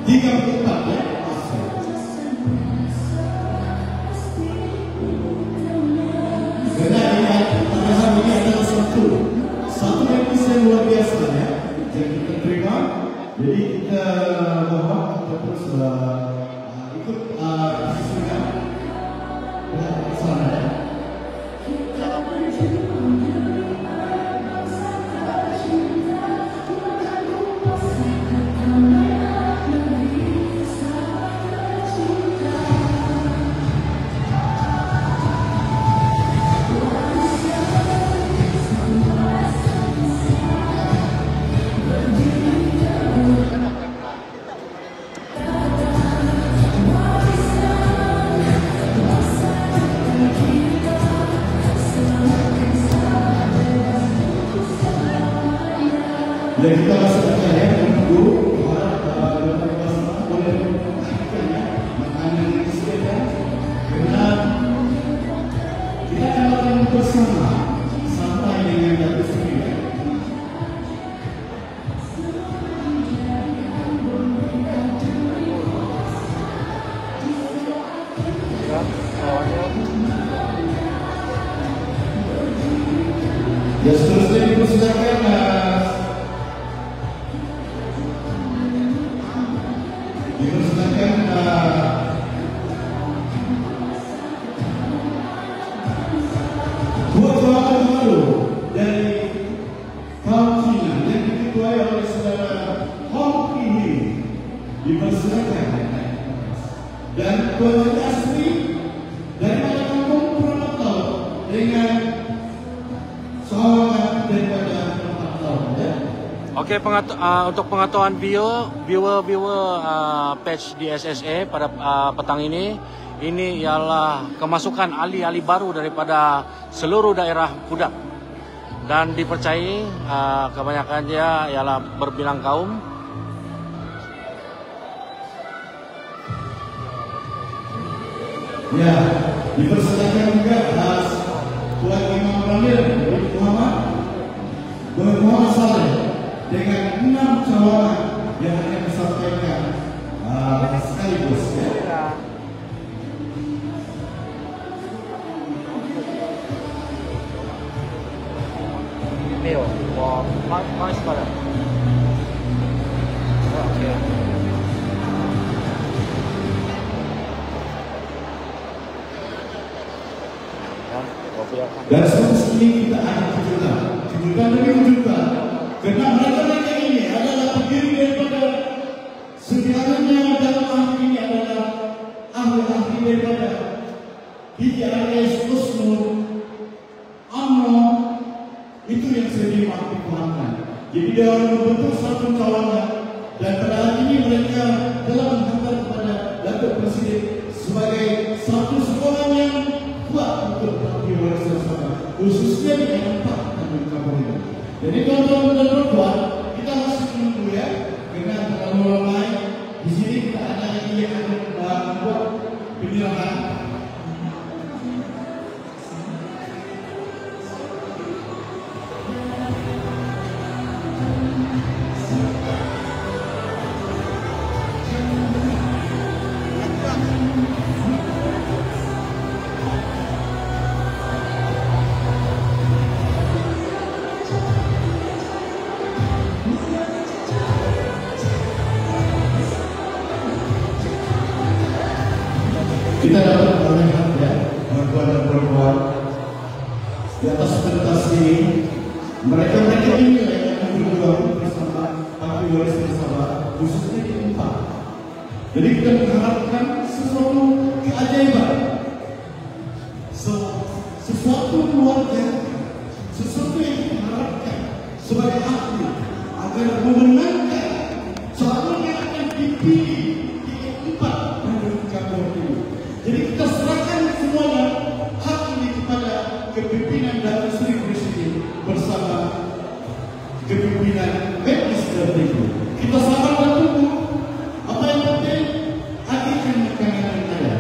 Tiga tempat ya. Karena ini adalah satu episode luar biasa ya yang kita terima. Jadi kita mohon kita terus ikut diskusikan bersama. dipersilakan buat juara baru dari kaum Cina yang diketuai oleh saudara Hong Yi, dipersilakan. Dan tuan asli dari kampung Purwokerto dengan soal daripada Purwokerto.
Oke, untuk pengetahuan viewer page di SSA pada petang ini ialah kemasukan ahli-ahli baru daripada seluruh daerah Kudat dan dipercayai kebanyakan dia ialah berbilang kaum.
Ya, dipersilakan juga Tuan Imam Ramil Muhammad Saleh dengan 6 cawangan yang akan disampaikan sekaligus. Ya.
Leo, mau sekolah. Oke.
Dan semestinya kita ada kejutan demi kejutan, karena mereka ini adalah terdiri daripada sebenarnya dalam ahli ini adalah ahli-ahli daripada HRS Usnul Amno, itu yang sering dimaklumkan. Jadi dia membentuk satu kawanan dan pada hari ini mereka telah menghantar kepada Datuk Presiden sebagai satu sekolah yang kuat untuk mengakui warisan bersama, khususnya di daerah Tanjung Kampung ini. Jadi tuan-tuan dan puan, kita masih menunggu ya, karena terlalu ramai di sini kita ada yang akan membuat penyerahan. Kita dapat melihat ya, tuan dan perempuan di atas pentas ini, mereka ini yang berjuang bersama, tapi waris bersama, khususnya di tempat. Jadi kita mengharapkan sesuatu keajaiban, sesuatu luar biasa, sesuatu yang kita harapkan sebagai ahli agar memenangkan calon yang akan dipilih di tempat Tanjung Kampung ini. Jadi kita serahkan semuanya hak ini kepada kepimpinan Datuk Seri Presiden bersama kepimpinan Majlis Tertinggi. Kita sabar dan tunggu. Apa yang penting, hadirkan makanan yang ada.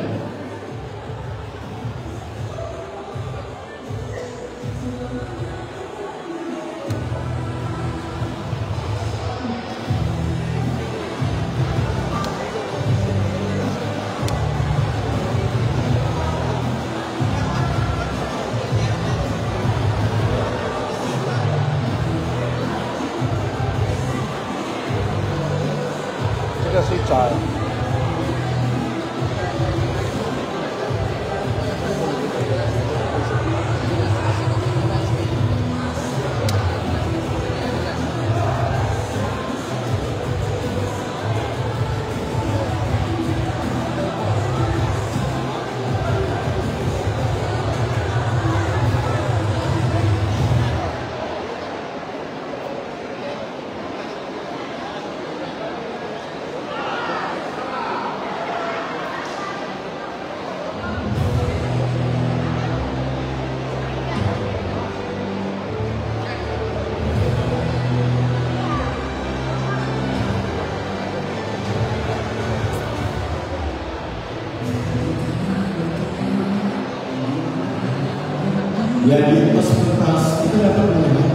Yang di atas kertas kita dapat melihat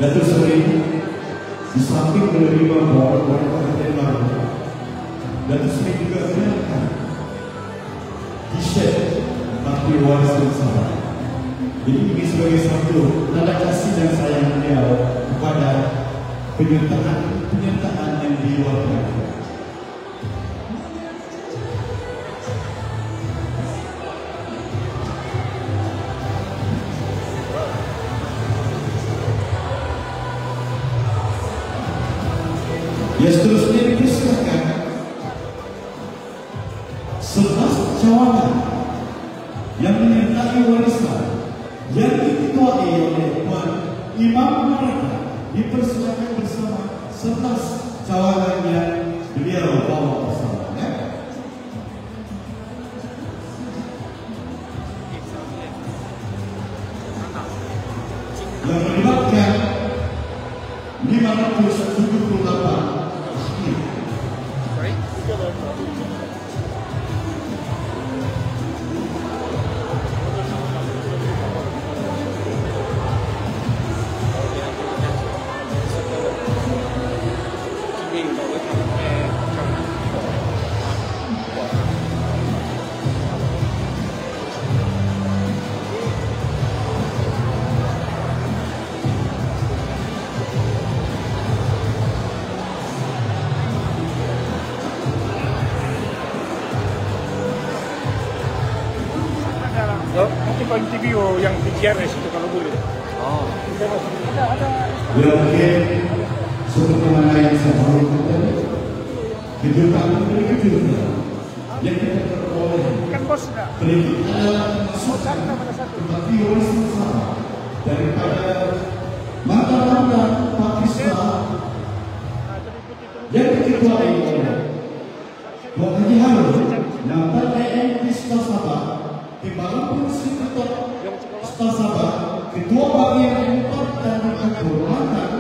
Datuk Seri di samping menerima beberapa perhatian baru, Datuk Seri juga menyerahkan t-shirt Parti Waris Bersama. Jadi ini sebagai satu tanda kasih dan sayang beliau kepada penyertaan yang diluarkan. Seterusnya dipersilakan 11 cawangan yang menyertai warisan yang diketuai oleh Puan Imam mereka dipersilakan bersama 11 cawangan yang beliau bawa bersama. Yang melibatkan 578
nanti Pak interview yang di GRS itu kalau boleh.
Oh.
Ada.
Ya mungkin seperti mana yang saya sampaikan tadi, kejutan yang kita peroleh
Kan bos sudah.
berikut adalah masukan tetapi warisan bersama daripada mantan-mantan Pakistan yang diketuai oleh Tuan Haji Harun, mantan EM di Sabah, Timbalan Polisi Ketua Sabah, Ketua Bagian 4 dan Direktur mantan,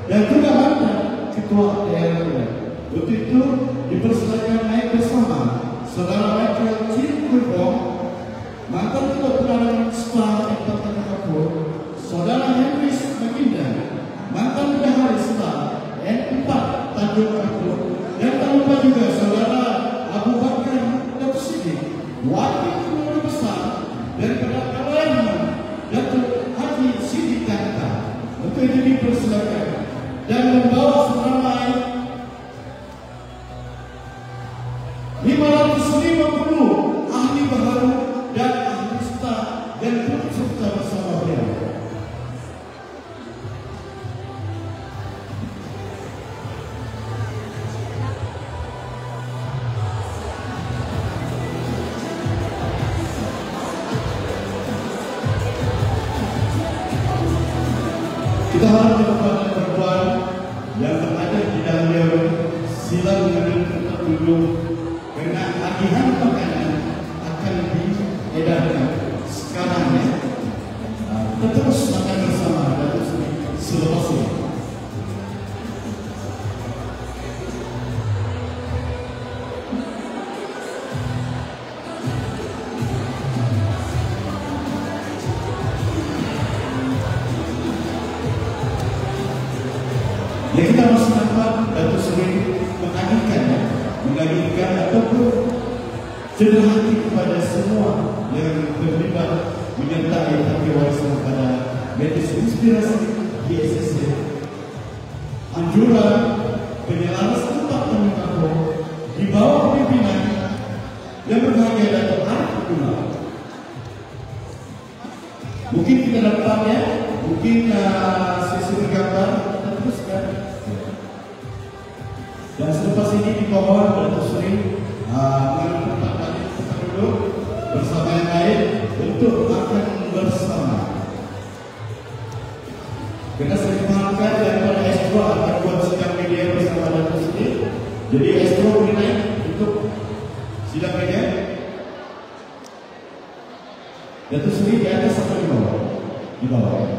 dan juga mantan Ketua daerah. Untuk itu dipersilakan naik bersama Saudara Michael Cipulbong, mantan Ketua Pengadilan Setelah Empatan Kapur, Saudara Henry Maginda, mantan Bendahara Setelah N4 Tanjung Kapur, dan tak lupa juga Saudara Abu Bakar Dr. Siddiq, Wakil Gubernur Besar dan Perdana Datuk Haji Siddiq Kanta. Untuk itu dipersilakan dan membawa seramai 550 ahli baharu dan ahli staf dan turut serta bersama beliau. Kita harap kepada perempuan yang berada di dalam sila mengambil tempat duduk karena agihan makanan akan diedarkan sekarang ya. Kita terus makan bersama dan selepas ini. Ya kita masih nampak Datuk Seri mengagikan ataupun cedera hati kepada semua yang terlibat menyertai tangki warisan pada Metis Inspirasi GSSC. Anjuran penyelaras tempat Tanjung di bawah pimpinan yang berbahagia Datuk Arif Guna. Mungkin kita dapat ya, mungkin sesi bergambar kita teruskan. Dan selepas ini dimohon Datuk Seri mengambil tempat duduk bersama yang lain untuk makan bersama. Kita sering makan daripada Astro akan buat sidang media bersama Datuk Seri. Jadi Astro boleh naik untuk sidang media. Datuk Seri di atas atau di bawah? Di bawah.